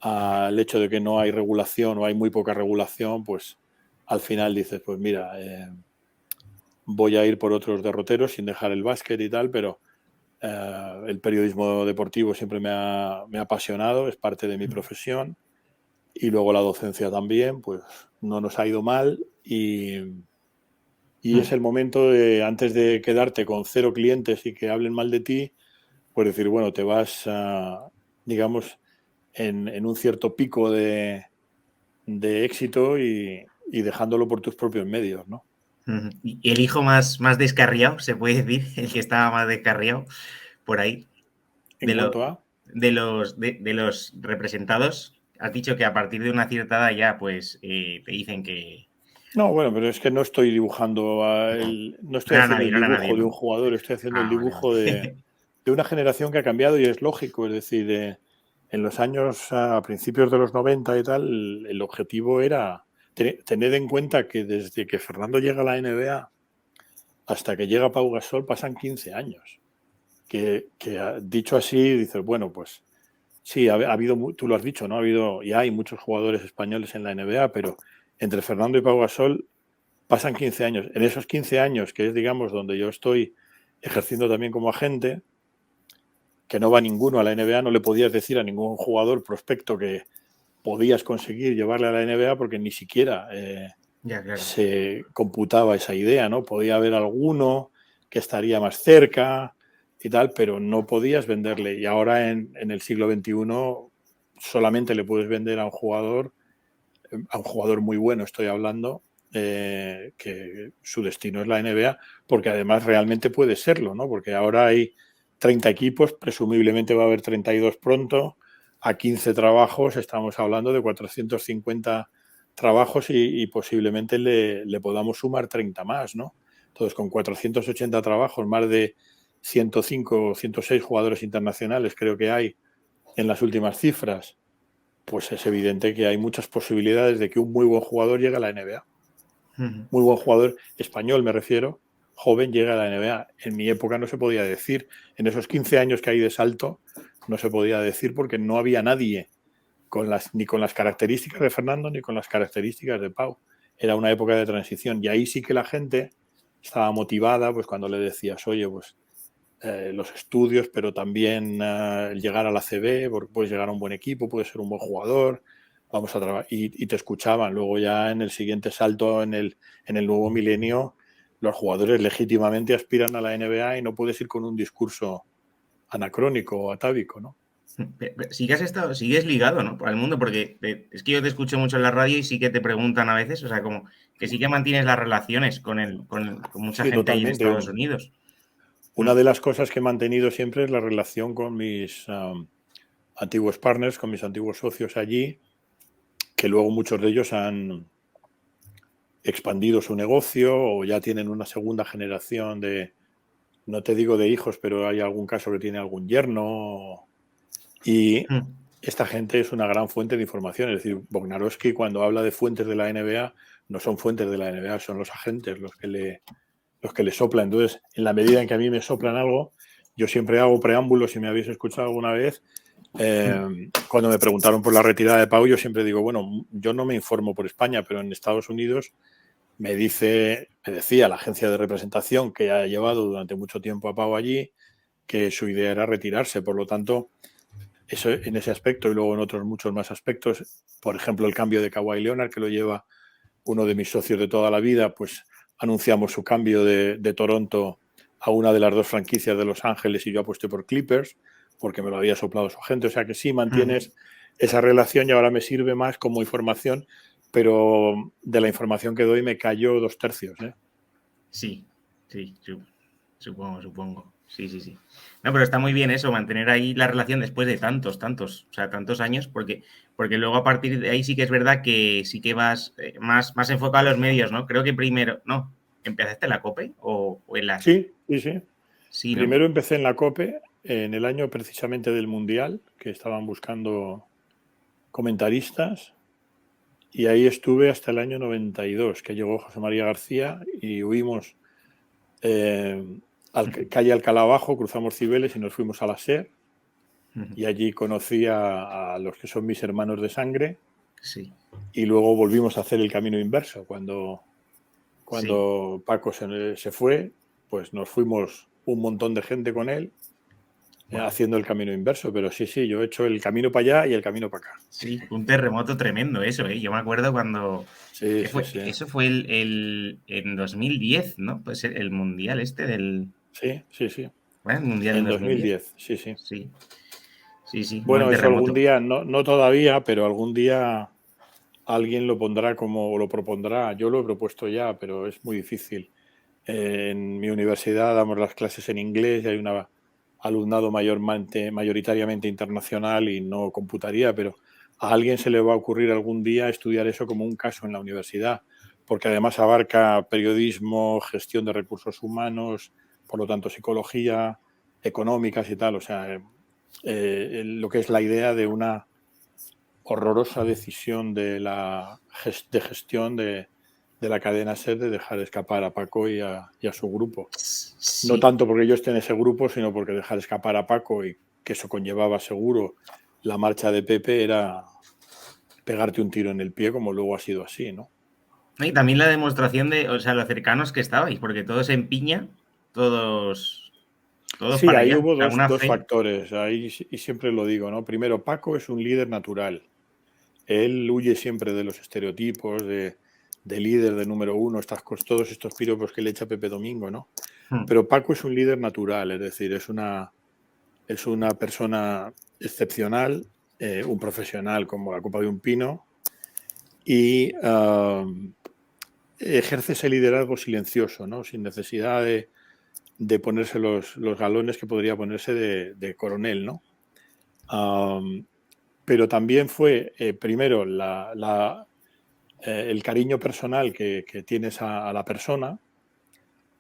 al hecho de que no hay regulación o hay muy poca regulación, pues al final dices, pues mira, voy a ir por otros derroteros sin dejar el básquet y tal, pero el periodismo deportivo siempre me ha apasionado, es parte de mi profesión y luego la docencia también, pues no nos ha ido mal y es el momento de, antes de quedarte con 0 clientes y que hablen mal de ti, pues decir, bueno, te vas, digamos, en un cierto pico de éxito y dejándolo por tus propios medios, ¿no? ¿Y el hijo más descarriado, se puede decir? El que estaba más descarriado por ahí. En cuanto a... De los representados, has dicho que a partir de una cierta edad ya pues te dicen que... No, bueno, pero es que no estoy dibujando, no estoy haciendo el dibujo de un jugador, estoy haciendo el dibujo vale. de una generación que ha cambiado y es lógico, es decir, en los años, a principios de los 90 y tal, el objetivo era tener en cuenta que desde que Fernando llega a la NBA hasta que llega Pau Gasol pasan 15 años. Que dicho así, dices, bueno, pues sí, ha habido, tú lo has dicho, ¿no? Ha habido y hay muchos jugadores españoles en la NBA, pero entre Fernando y Pau Gasol pasan 15 años. En esos 15 años, que es, digamos, donde yo estoy ejerciendo también como agente, que no va ninguno a la NBA, no le podías decir a ningún jugador prospecto que podías conseguir llevarle a la NBA porque ni siquiera ya, claro. se computaba esa idea, ¿no? Podía haber alguno que estaría más cerca y tal, pero no podías venderle. Y ahora en el siglo XXI solamente le puedes vender a un jugador muy bueno, estoy hablando, que su destino es la NBA, porque además realmente puede serlo, ¿no? Porque ahora hay 30 equipos, presumiblemente va a haber 32 pronto, a 15 trabajos, estamos hablando de 450 trabajos y posiblemente le podamos sumar 30 más, ¿no? Entonces, con 480 trabajos, más de 105 o 106 jugadores internacionales creo que hay en las últimas cifras, pues es evidente que hay muchas posibilidades de que un muy buen jugador llegue a la NBA. Muy buen jugador español, me refiero, joven, llegue a la NBA. En mi época no se podía decir. En esos 15 años que hay de salto, no se podía decir porque no había nadie ni con las características de Fernando ni con las características de Pau. Era una época de transición y ahí sí que la gente estaba motivada, pues cuando le decías, oye, pues los estudios, pero también el llegar a la CB, porque puedes llegar a un buen equipo, puedes ser un buen jugador, vamos a trabajar. Y te escuchaban. Luego ya en el siguiente salto, en el nuevo milenio, los jugadores legítimamente aspiran a la NBA y no puedes ir con un discurso anacrónico o atávico, ¿no? Sí que sigues ligado, ¿no? Al mundo, porque es que yo te escucho mucho en la radio y sí que te preguntan a veces, o sea, como que sí que mantienes las relaciones con mucha Sí, gente ahí en totalmente. Estados Unidos. Una de las cosas que he mantenido siempre es la relación con mis antiguos partners, con mis antiguos socios allí, que luego muchos de ellos han expandido su negocio o ya tienen una segunda generación de, no te digo de hijos, pero hay algún caso que tiene algún yerno. Y esta gente es una gran fuente de información. Es decir, Bognarowski, cuando habla de fuentes de la NBA, no son fuentes de la NBA, son los agentes los que le soplan. Entonces, en la medida en que a mí me soplan algo, yo siempre hago preámbulos, si me habéis escuchado alguna vez. Cuando me preguntaron por la retirada de Pau, yo siempre digo, bueno, yo no me informo por España, pero en Estados Unidos me decía la agencia de representación que ha llevado durante mucho tiempo a Pau allí, que su idea era retirarse. Por lo tanto, eso en ese aspecto y luego en otros muchos más aspectos, por ejemplo, el cambio de Kawhi Leonard, que lo lleva uno de mis socios de toda la vida, pues anunciamos su cambio de Toronto a una de las dos franquicias de Los Ángeles y yo aposté por Clippers porque me lo había soplado su agente. O sea que sí mantienes esa relación y ahora me sirve más como información, pero de la información que doy me cayó 2/3, ¿eh? Sí, supongo. Sí. No, pero está muy bien eso, mantener ahí la relación después de tantos años, porque luego a partir de ahí sí que es verdad que sí que vas más enfocado a los medios, ¿no? Creo que primero, ¿no? ¿Empezaste en la COPE o en las...? Sí. Sí, ¿no? Primero empecé en la COPE, en el año precisamente del Mundial, que estaban buscando comentaristas y ahí estuve hasta el año 92, que llegó José María García y huimos calle Alcalá abajo, cruzamos Cibeles y nos fuimos a la SER y allí conocí a los que son mis hermanos de sangre. Sí. Y luego volvimos a hacer el camino inverso. Cuando Sí. Paco se fue, pues nos fuimos un montón de gente con él haciendo el camino inverso. Pero sí, yo he hecho el camino para allá y el camino para acá. Sí, un terremoto tremendo eso, ¿eh? Yo me acuerdo cuando... Sí. Eso fue en 2010, ¿no? Pues el mundial este del... Sí. Bueno, el mundial En en 2010, 2010. sí. Sí, un buen Bueno, eso algún terremoto. día, no todavía, pero algún día alguien lo pondrá o lo propondrá. Yo lo he propuesto ya, pero es muy difícil. En mi universidad damos las clases en inglés y hay un alumnado mayoritariamente internacional y no computaría, pero a alguien se le va a ocurrir algún día estudiar eso como un caso en la universidad, porque además abarca periodismo, gestión de recursos humanos, por lo tanto psicología, económicas y tal. O sea, lo que es la idea de una horrorosa decisión de gestión de la cadena SER de dejar escapar a Paco y a su grupo. Sí. No tanto porque yo esté en ese grupo, sino porque dejar escapar a Paco y que eso conllevaba seguro la marcha de Pepe era pegarte un tiro en el pie, como luego ha sido así, ¿no? Y también la demostración de, o sea, lo cercanos que estabais, porque todos en piña, todos Sí, para ahí allá. hubo O sea, una dos fe. factores, ahí, y siempre lo digo, ¿no? Primero, Paco es un líder natural. Él huye siempre de los estereotipos de líder, de número uno, todos estos piropos que le echa Pepe Domingo, ¿no? Pero Paco es un líder natural, es decir, es una persona excepcional, un profesional como la copa de un pino y ejerce ese liderazgo silencioso, ¿no? Sin necesidad de ponerse los galones que podría ponerse de coronel, ¿no? Pero también fue, primero, el cariño personal que tienes a la persona,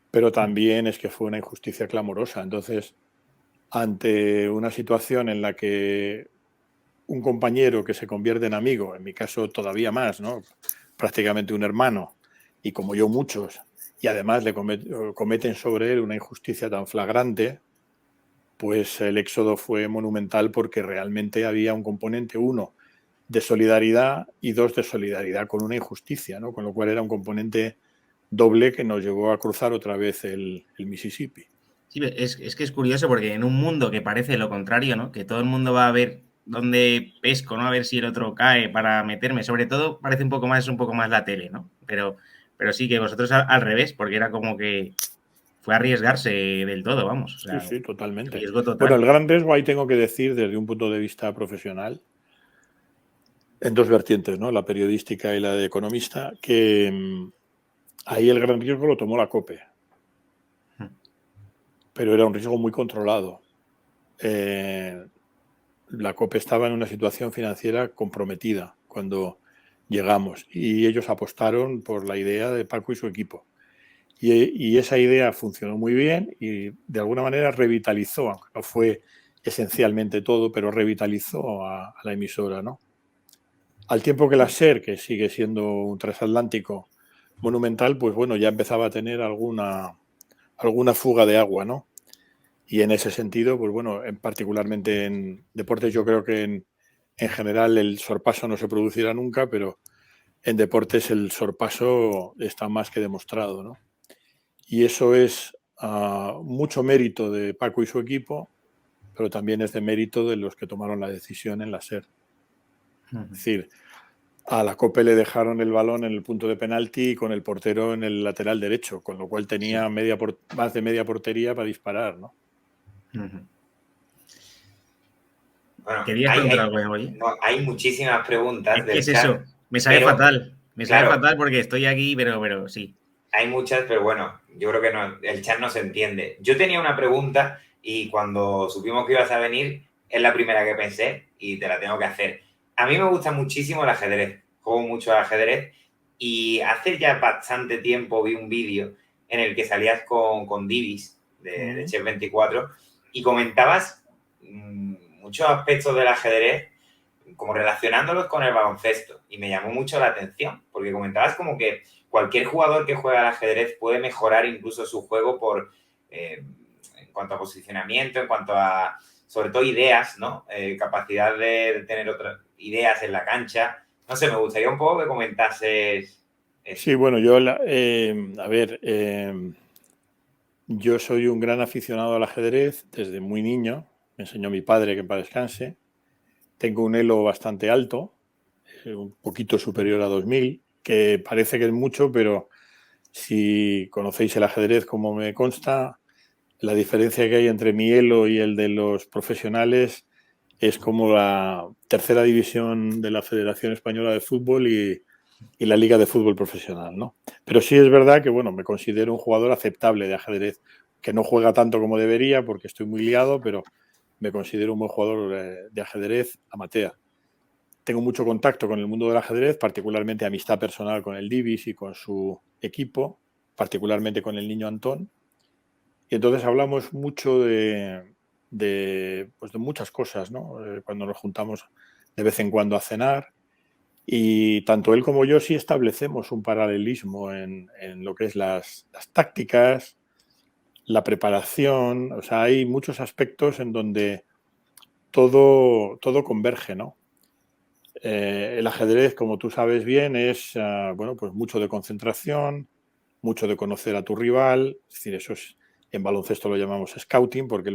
pero también es que fue una injusticia clamorosa. Entonces, ante una situación en la que un compañero que se convierte en amigo, en mi caso todavía más, ¿no? Prácticamente un hermano, y como yo muchos, y además le cometen sobre él una injusticia tan flagrante, pues el éxodo fue monumental porque realmente había un componente, uno, de solidaridad y dos, de solidaridad con una injusticia, ¿no? Con lo cual era un componente doble que nos llevó a cruzar otra vez el Mississippi. Sí, es que es curioso porque en un mundo que parece lo contrario, ¿no? Que todo el mundo va a ver dónde pesco, ¿no? A ver si el otro cae para meterme. Sobre todo parece un poco más la tele, ¿no? Pero sí que vosotros al revés, porque era como que fue arriesgarse del todo, vamos. O sea, Sí, totalmente. riesgo Bueno, total. el gran riesgo ahí tengo que decir desde un punto de vista profesional, en dos vertientes, ¿no? La periodística y la de economista, que ahí el gran riesgo lo tomó la COPE, pero era un riesgo muy controlado. La COPE estaba en una situación financiera comprometida cuando llegamos y ellos apostaron por la idea de Paco y su equipo. Y esa idea funcionó muy bien y de alguna manera revitalizó, aunque no fue esencialmente todo, pero revitalizó a la emisora, ¿no? Al tiempo que la SER, que sigue siendo un transatlántico monumental, pues bueno, ya empezaba a tener alguna fuga de agua, ¿no? Y en ese sentido, pues bueno, particularmente en deportes, yo creo que en general el sorpaso no se producirá nunca, pero en deportes el sorpaso está más que demostrado, ¿no? Y eso es mucho mérito de Paco y su equipo, pero también es de mérito de los que tomaron la decisión en la SER. Es decir, a la COPE le dejaron el balón en el punto de penalti y con el portero en el lateral derecho, con lo cual tenía más de media portería para disparar, ¿no? Bueno, ¿Querías contar algo, oye? no, hay muchísimas preguntas Es que del es chat, eso. Me sabe pero fatal. Me sabe claro, fatal porque estoy aquí, pero sí. hay muchas, pero bueno, yo creo que no, el chat no se entiende. Yo tenía una pregunta y cuando supimos que ibas a venir, es la primera que pensé y te la tengo que hacer. A mí me gusta muchísimo el ajedrez, juego mucho al ajedrez y hace ya bastante tiempo vi un vídeo en el que salías con Divis de Chess24 y comentabas muchos aspectos del ajedrez como relacionándolos con el baloncesto y me llamó mucho la atención porque comentabas como que cualquier jugador que juega al ajedrez puede mejorar incluso su juego en cuanto a posicionamiento, en cuanto a, sobre todo, ideas, ¿no? Capacidad de tener otras ideas en la cancha. No sé, me gustaría un poco que comentases eso. Sí, bueno, yo soy un gran aficionado al ajedrez desde muy niño. Me enseñó mi padre, que en paz descanse. Tengo un elo bastante alto, un poquito superior a 2000, que parece que es mucho, pero si conocéis el ajedrez como me consta, la diferencia que hay entre mi elo y el de los profesionales es como la tercera división de la Federación Española de Fútbol y la Liga de Fútbol Profesional, ¿no? Pero sí es verdad que, bueno, me considero un jugador aceptable de ajedrez, que no juega tanto como debería porque estoy muy liado, pero me considero un buen jugador de ajedrez amateur. Tengo mucho contacto con el mundo del ajedrez, particularmente amistad personal con el Divis y con su equipo, particularmente con el niño Antón. Y entonces hablamos mucho de muchas cosas, ¿no? Cuando nos juntamos de vez en cuando a cenar. Y tanto él como yo sí establecemos un paralelismo en lo que es las tácticas, la preparación. O sea, hay muchos aspectos en donde todo converge, ¿no? El ajedrez, como tú sabes bien, es pues mucho de concentración, mucho de conocer a tu rival. Es decir, eso es, en baloncesto lo llamamos scouting porque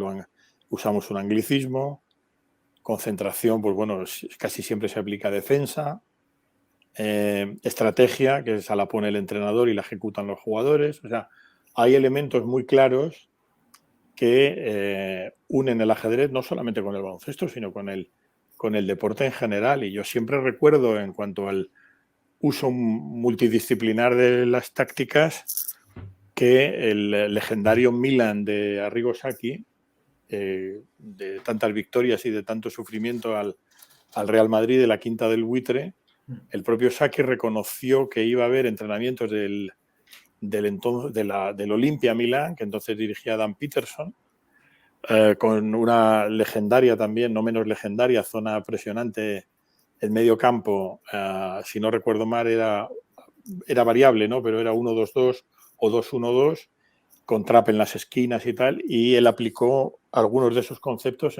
usamos un anglicismo. Concentración, pues bueno, casi siempre se aplica a defensa. Estrategia, que esa la pone el entrenador y la ejecutan los jugadores. O sea, hay elementos muy claros que unen el ajedrez no solamente con el baloncesto, sino con el deporte en general. Y yo siempre recuerdo, en cuanto al uso multidisciplinar de las tácticas, que el legendario Milan de Arrigo Sacchi, de tantas victorias y de tanto sufrimiento al Real Madrid de la quinta del buitre, el propio Sacchi reconoció que iba a haber entrenamientos del Olimpia Milán, que entonces dirigía Dan Peterson, con una legendaria también, no menos legendaria, zona presionante en medio campo. Si no recuerdo mal, era variable, ¿no? Pero era 1-2-2 o 2-1-2, con trap en las esquinas y tal, y él aplicó algunos de esos conceptos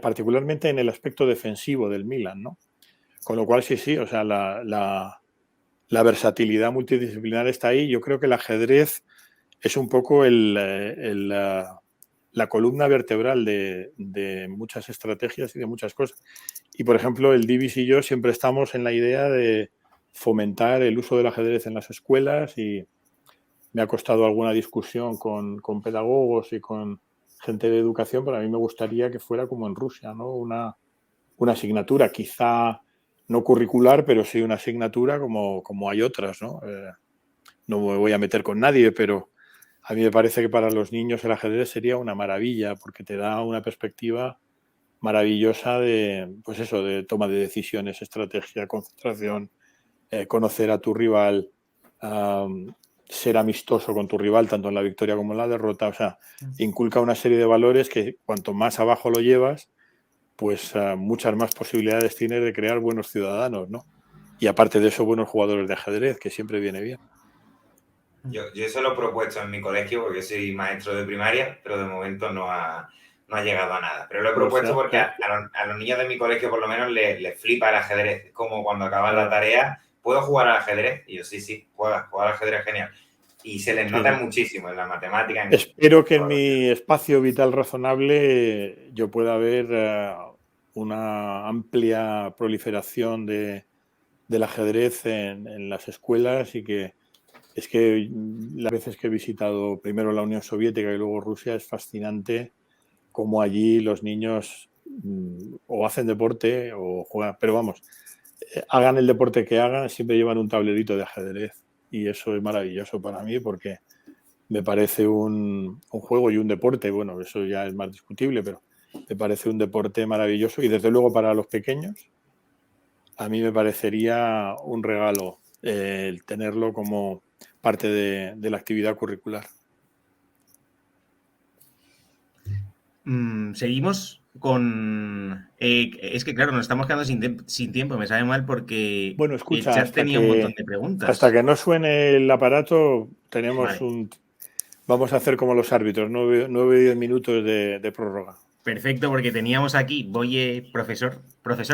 particularmente en el aspecto defensivo del Milan, ¿no? Con lo cual, sí, o sea, la versatilidad multidisciplinar está ahí. Yo creo que el ajedrez es un poco la columna vertebral de muchas estrategias y de muchas cosas. Y, por ejemplo, el Divis y yo siempre estamos en la idea de fomentar el uso del ajedrez en las escuelas, y me ha costado alguna discusión con pedagogos y con gente de educación, pero a mí me gustaría que fuera como en Rusia, ¿no? Una asignatura, quizá no curricular, pero sí una asignatura como hay otras, ¿no? No me voy a meter con nadie, pero a mí me parece que para los niños el ajedrez sería una maravilla, porque te da una perspectiva maravillosa pues eso, de toma de decisiones, estrategia, concentración, conocer a tu rival, ser amistoso con tu rival, tanto en la victoria como en la derrota. O sea, inculca una serie de valores que cuanto más abajo lo llevas, pues muchas más posibilidades tienes de crear buenos ciudadanos, ¿no? Y aparte de eso, buenos jugadores de ajedrez, que siempre viene bien. Yo eso lo he propuesto en mi colegio porque soy maestro de primaria, pero de momento no ha llegado a nada. Pero lo he propuesto porque a los niños de mi colegio por lo menos les flipa el ajedrez. Como cuando acaban la tarea, ¿puedo jugar al ajedrez? Y yo, sí, juega al ajedrez, genial. Y se les nota muchísimo en la matemática. Espero que en mi espacio vital razonable yo pueda ver una amplia proliferación del ajedrez en las escuelas, y que es que las veces que he visitado primero la Unión Soviética y luego Rusia, es fascinante cómo allí los niños o hacen deporte o juegan, pero vamos, hagan el deporte que hagan, siempre llevan un tablerito de ajedrez, y eso es maravilloso para mí porque me parece un juego y un deporte, bueno, eso ya es más discutible, pero me parece un deporte maravilloso, y desde luego para los pequeños a mí me parecería un regalo el tenerlo como parte de la actividad curricular. Seguimos con... es que, claro, nos estamos quedando sin tiempo. Me sabe mal porque Bueno, el escucha, chat tenía un montón de preguntas. hasta que no suene el aparato, tenemos Vale. Vamos a hacer como los árbitros, 9 minutos de prórroga. Perfecto, porque teníamos aquí, profesor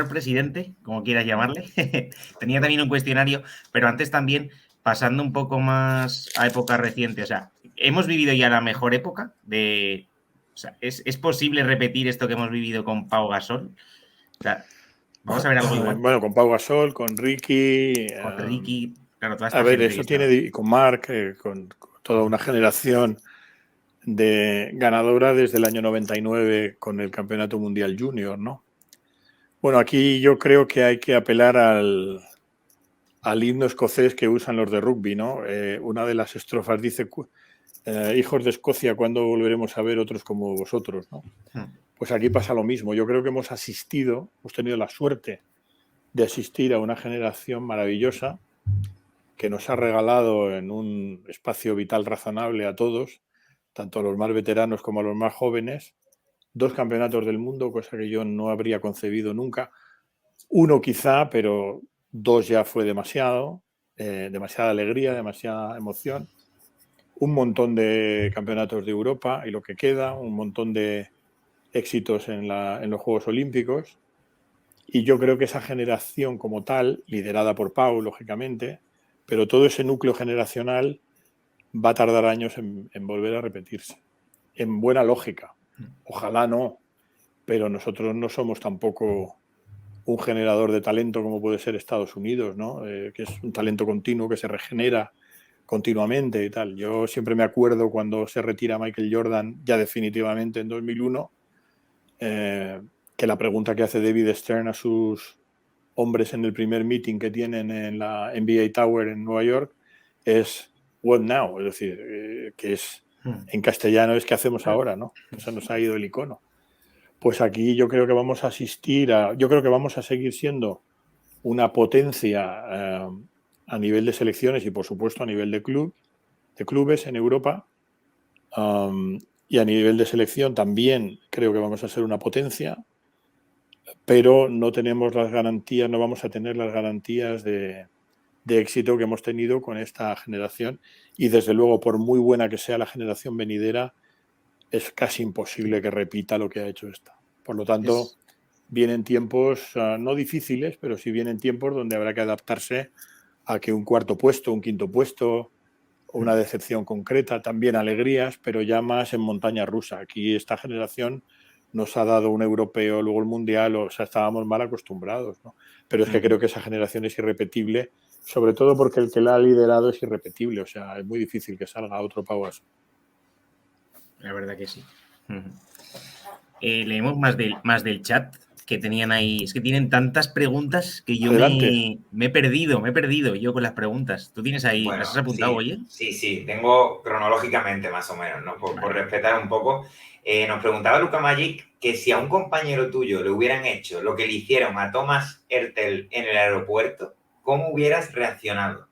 presidente, como quieras llamarle. Tenía también un cuestionario, pero antes también, pasando un poco más a época reciente. O sea, hemos vivido ya la mejor época de... O sea, ¿es posible repetir esto que hemos vivido con Pau Gasol? O sea, vamos a ver algo igual. Bueno, con Pau Gasol, con Ricky. Con Ricky, claro, toda A esta ver, gente que eso estaba. tiene, y con Marc, con toda una generación de ganadora desde el año 99 con el Campeonato Mundial Junior, ¿no? Bueno, aquí yo creo que hay que apelar al himno escocés que usan los de rugby, ¿no? Una de las estrofas dice, hijos de Escocia, ¿cuándo volveremos a ver otros como vosotros, ¿no? Pues aquí pasa lo mismo. Yo creo que hemos tenido la suerte de asistir a una generación maravillosa que nos ha regalado en un espacio vital razonable a todos, tanto a los más veteranos como a los más jóvenes, 2 campeonatos del mundo, cosa que yo no habría concebido nunca. Uno quizá, pero 2 ya fue demasiado, demasiada alegría, demasiada emoción. Un montón de campeonatos de Europa y lo que queda, un montón de éxitos en los Juegos Olímpicos. Y yo creo que esa generación como tal, liderada por Pau, lógicamente, pero todo ese núcleo generacional va a tardar años en volver a repetirse. En buena lógica. Ojalá no, pero nosotros no somos tampoco un generador de talento como puede ser Estados Unidos, ¿no? Que es un talento continuo que se regenera continuamente y tal. Yo siempre me acuerdo cuando se retira Michael Jordan ya definitivamente en 2001, que la pregunta que hace David Stern a sus hombres en el primer meeting que tienen en la NBA Tower en Nueva York es "What now?", es decir, que es en castellano es "¿qué hacemos ahora?", ¿no? Se nos ha ido el icono. Pues aquí yo creo que vamos a yo creo que vamos a seguir siendo una potencia a nivel de selecciones y por supuesto a nivel de clubes en Europa, y a nivel de selección también creo que vamos a ser una potencia, pero no tenemos las garantías, no vamos a tener las garantías de éxito que hemos tenido con esta generación y desde luego por muy buena que sea la generación venidera es casi imposible que repita lo que ha hecho esta. Por lo tanto, vienen tiempos no difíciles, pero sí vienen tiempos donde habrá que adaptarse a que un cuarto puesto, un quinto puesto, una decepción concreta, también alegrías, pero ya más en montaña rusa. Aquí esta generación nos ha dado un europeo, luego el mundial, o sea, estábamos mal acostumbrados, ¿no? Pero es que creo que esa generación es irrepetible, sobre todo porque el que la ha liderado es irrepetible, o sea, es muy difícil que salga otro Pau Gasol. La verdad que sí. Leemos más del chat que tenían ahí. Es que tienen tantas preguntas que yo me he perdido yo con las preguntas. ¿Tú tienes ahí, Bueno, las has apuntado, oye? Sí, tengo cronológicamente más o menos, ¿no? Por respetar un poco. Nos preguntaba Luca Magic que si a un compañero tuyo le hubieran hecho lo que le hicieron a Thomas Hertel en el aeropuerto, ¿cómo hubieras reaccionado?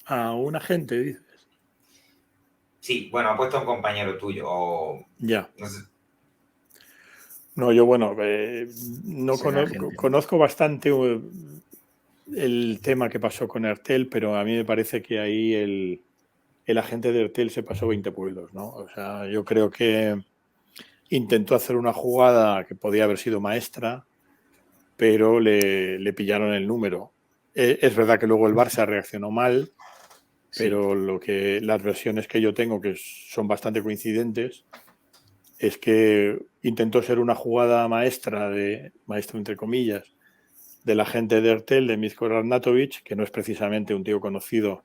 A un agente, dices. Sí, bueno, ha puesto a un compañero tuyo o... Ya. No sé. No, yo, bueno, no conozco bastante el tema que pasó con Hertel, pero a mí me parece que ahí el agente de Hertel se pasó 20 pueblos, ¿no? O sea, yo creo que intentó hacer una jugada que podía haber sido maestra, pero le pillaron el número. Es verdad que luego el Barça reaccionó mal, pero las versiones que yo tengo, que son bastante coincidentes, es que intentó ser una jugada maestra entre comillas, de la gente de Hertel, de Mitko Arnautovic, que no es precisamente un tío conocido,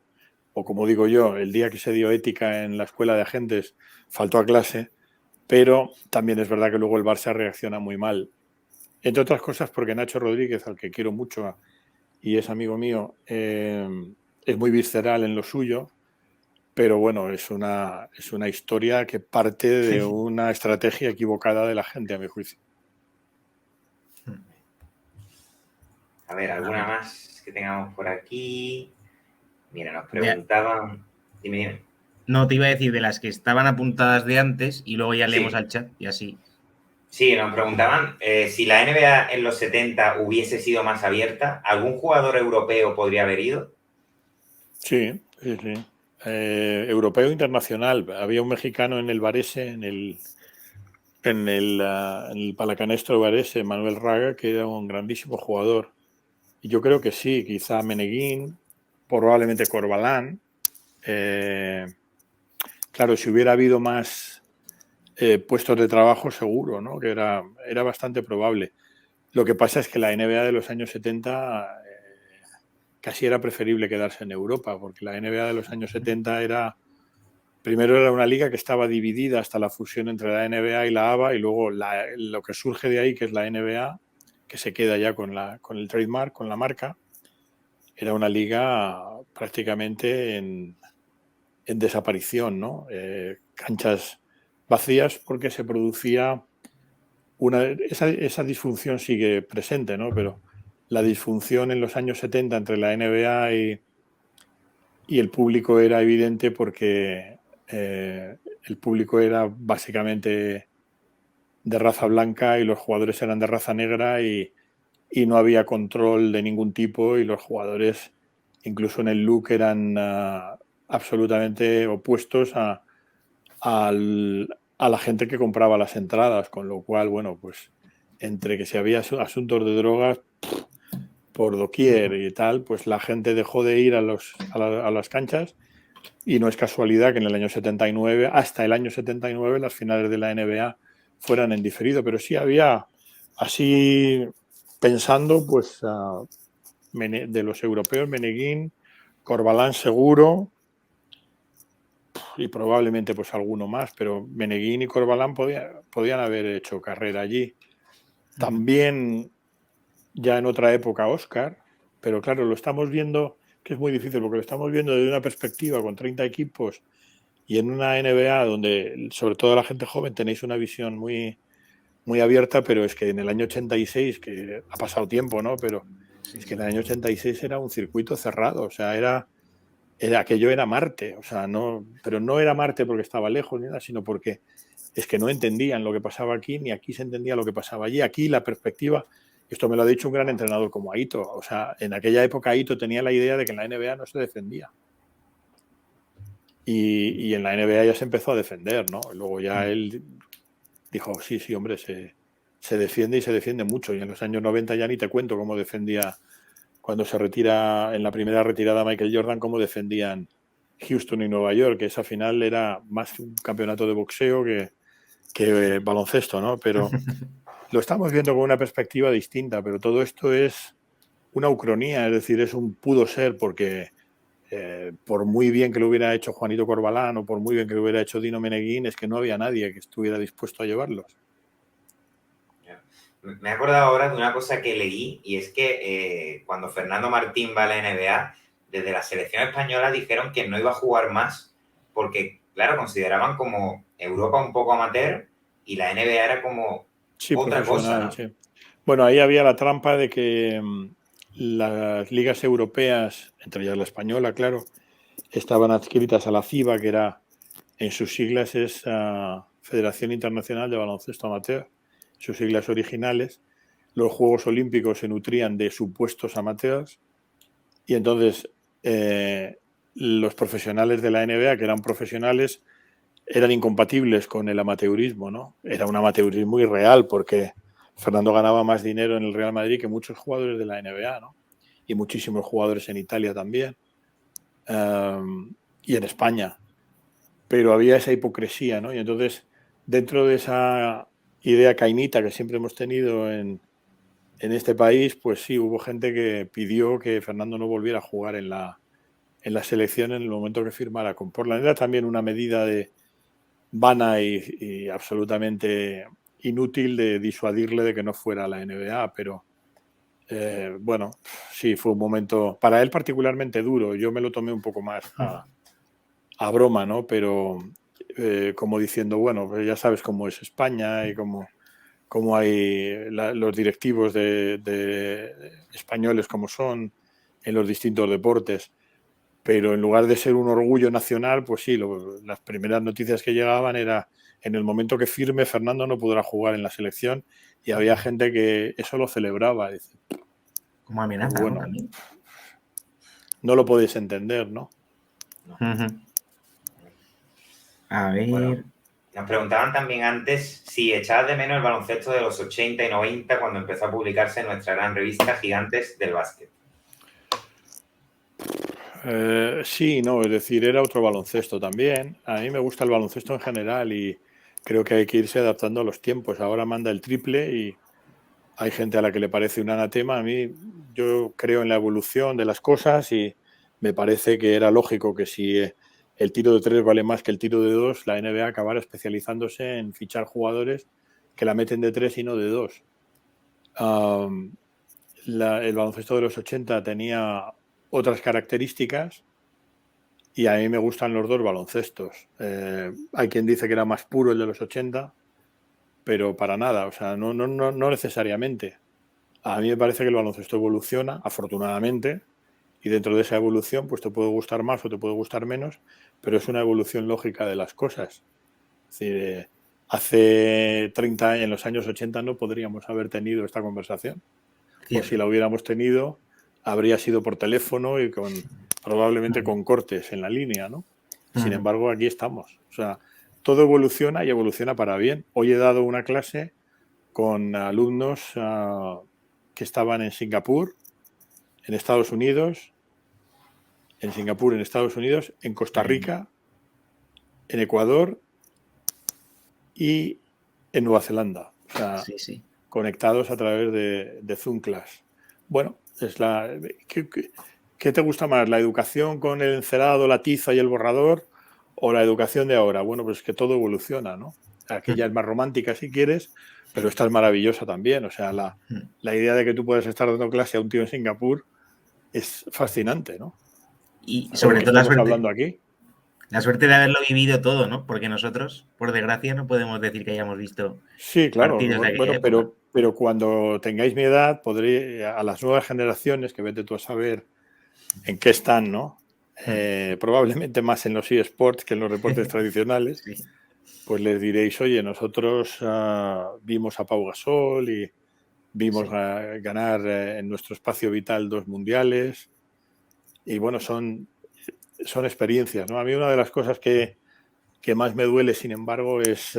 o como digo yo, el día que se dio ética en la escuela de agentes faltó a clase, pero también es verdad que luego el Barça reacciona muy mal. Entre otras cosas porque Nacho Rodríguez, al que quiero mucho y es amigo mío, es muy visceral en lo suyo, pero bueno, es una historia que parte de una estrategia equivocada de la gente, a mi juicio. A ver, ¿alguna más que tengamos por aquí? Mira, nos preguntaban... Dime. No, te iba a decir de las que estaban apuntadas de antes y luego ya leemos al chat y así. Sí, nos preguntaban si la NBA en los 70 hubiese sido más abierta, ¿algún jugador europeo podría haber ido? Sí, sí, sí. Europeo internacional. Había un mexicano en el Varese, en el Palacanestro Varese, Manuel Raga, que era un grandísimo jugador. Y yo creo que sí, quizá Meneguín, probablemente Corbalán. Eh, claro, si hubiera habido más puestos de trabajo, seguro, ¿no? Que era bastante probable. Lo que pasa es que la NBA de los años 70 casi era preferible quedarse en Europa, porque la NBA de los años 70 primero era una liga que estaba dividida hasta la fusión entre la NBA y la ABA, y luego lo que surge de ahí, que es la NBA, que se queda ya con el trademark, con la marca, era una liga prácticamente en desaparición, ¿no? Canchas vacías porque se producía esa disfunción sigue presente, ¿no? Pero la disfunción en los años 70 entre la NBA y el público era evidente porque el público era básicamente de raza blanca y los jugadores eran de raza negra y no había control de ningún tipo y los jugadores incluso en el look eran absolutamente opuestos a la gente que compraba las entradas, con lo cual, bueno, pues entre que si había asuntos de drogas por doquier y tal, pues la gente dejó de ir a las canchas y no es casualidad que en el año 79, hasta el año 79, las finales de la NBA fueran en diferido, pero sí había, así pensando, pues de los europeos, Meneguín, Corbalán seguro, y probablemente pues alguno más, pero Meneguín y Corbalán podían haber hecho carrera allí. También ya en otra época Oscar, pero claro, lo estamos viendo, que es muy difícil, porque lo estamos viendo desde una perspectiva con 30 equipos y en una NBA donde sobre todo la gente joven tenéis una visión muy, muy abierta, pero es que en el año 86, que ha pasado tiempo, ¿no? Pero es que en el año 86 era un circuito cerrado, o sea, aquello era Marte, o sea, no, pero no era Marte porque estaba lejos ni nada, sino porque es que no entendían lo que pasaba aquí, ni aquí se entendía lo que pasaba allí. Aquí la perspectiva, esto me lo ha dicho un gran entrenador como Aito, o sea, en aquella época Aito tenía la idea de que en la NBA no se defendía. Y en la NBA ya se empezó a defender, ¿no? Luego ya él dijo, sí, sí, hombre, se defiende y se defiende mucho. Y en los años 90 ya ni te cuento cómo defendía, cuando se retira, en la primera retirada Michael Jordan, cómo defendían Houston y Nueva York, que esa final era más un campeonato de boxeo que baloncesto, ¿no? Pero lo estamos viendo con una perspectiva distinta, pero todo esto es una ucronía, es decir, es un pudo ser porque por muy bien que lo hubiera hecho Juanito Corbalán o por muy bien que lo hubiera hecho Dino Meneguín, es que no había nadie que estuviera dispuesto a llevarlos. Me he acordado ahora de una cosa que leí y es que cuando Fernando Martín va a la NBA, desde la selección española dijeron que no iba a jugar más porque, claro, consideraban como Europa un poco amateur y la NBA era como Sí, otra cosa, profesional, ¿no? sí. Bueno, ahí había la trampa de que las ligas europeas, entre ellas la española, claro, estaban adscritas a la FIBA, que era, en sus siglas es Federación Internacional de Baloncesto Amateur, sus siglas originales. Los Juegos Olímpicos se nutrían de supuestos amateurs y entonces los profesionales de la NBA, que eran profesionales, eran incompatibles con el amateurismo, ¿no? Era un amateurismo irreal porque Fernando ganaba más dinero en el Real Madrid que muchos jugadores de la NBA, ¿no? Y muchísimos jugadores en Italia también. Y en España. Pero había esa hipocresía, ¿no? Y entonces, dentro de esa idea cainita que siempre hemos tenido en este país, pues sí, hubo gente que pidió que Fernando no volviera a jugar en la selección en el momento que firmara con Portland. Era también una medida vana y absolutamente inútil de disuadirle de que no fuera a la NBA, pero bueno, sí, fue un momento para él particularmente duro. Yo me lo tomé un poco más a broma, ¿no? Pero como diciendo, bueno, pues ya sabes cómo es España y cómo hay los directivos de españoles como son en los distintos deportes. pero en lugar de ser un orgullo nacional, pues sí, las primeras noticias que llegaban era en el momento que firme Fernando no podrá jugar en la selección y había gente que eso lo celebraba. Dice, como amenaza, pues bueno, ¿no? También. No lo podéis entender, ¿no? A ver. Bueno, nos preguntaban también antes si echabas de menos el baloncesto de los 80 y 90 cuando empezó a publicarse nuestra gran revista Gigantes del Básquet. Sí, no, es decir, era otro baloncesto también. A mí me gusta el baloncesto en general y creo que hay que irse adaptando a los tiempos. Ahora manda el triple y hay gente a la que le parece un anatema. A mí, yo creo en la evolución de las cosas y me parece que era lógico que si el tiro de 3 vale más que el tiro de 2, la NBA acabara especializándose en fichar jugadores que la meten de 3 y no de 2. El baloncesto de los 80 tenía otras características y a mí me gustan los dos baloncestos. Hay quien dice que era más puro el de los 80, pero para nada, o sea, no necesariamente. A mí me parece que el baloncesto evoluciona, afortunadamente, y dentro de esa evolución pues te puede gustar más o te puede gustar menos, pero es una evolución lógica de las cosas. Es decir, hace 30 años, en los años 80 no podríamos haber tenido esta conversación. O si la hubiéramos tenido, habría sido por teléfono y probablemente con cortes en la línea, ¿no? Sin embargo, aquí estamos. O sea, todo evoluciona y evoluciona para bien. Hoy he dado una clase con alumnos que estaban en Singapur, en Estados Unidos, en Costa Rica, en Ecuador y en Nueva Zelanda. O sea, conectados a través de Zoom Class. Bueno, ¿qué te gusta más? ¿La educación con el encerado, la tiza y el borrador o la educación de ahora? Bueno, pues es que todo evoluciona, ¿no? Aquella es más romántica si quieres, pero esta es maravillosa también. O sea, la idea de que tú puedas estar dando clase a un tío en Singapur es fascinante, ¿no? Y sobre todo hablando aquí. La suerte de haberlo vivido todo, ¿no? Porque nosotros, por desgracia, no podemos decir que hayamos visto partidos de aquella época. Pero cuando tengáis mi edad, podré a las nuevas generaciones, que vete tú a saber en qué están, ¿no? Probablemente más en los eSports que en los deportes tradicionales, pues les diréis, oye, nosotros vimos a Pau Gasol y vimos ganar en nuestro espacio vital 2 mundiales y bueno, son experiencias, ¿no? A mí una de las cosas que más me duele, sin embargo, es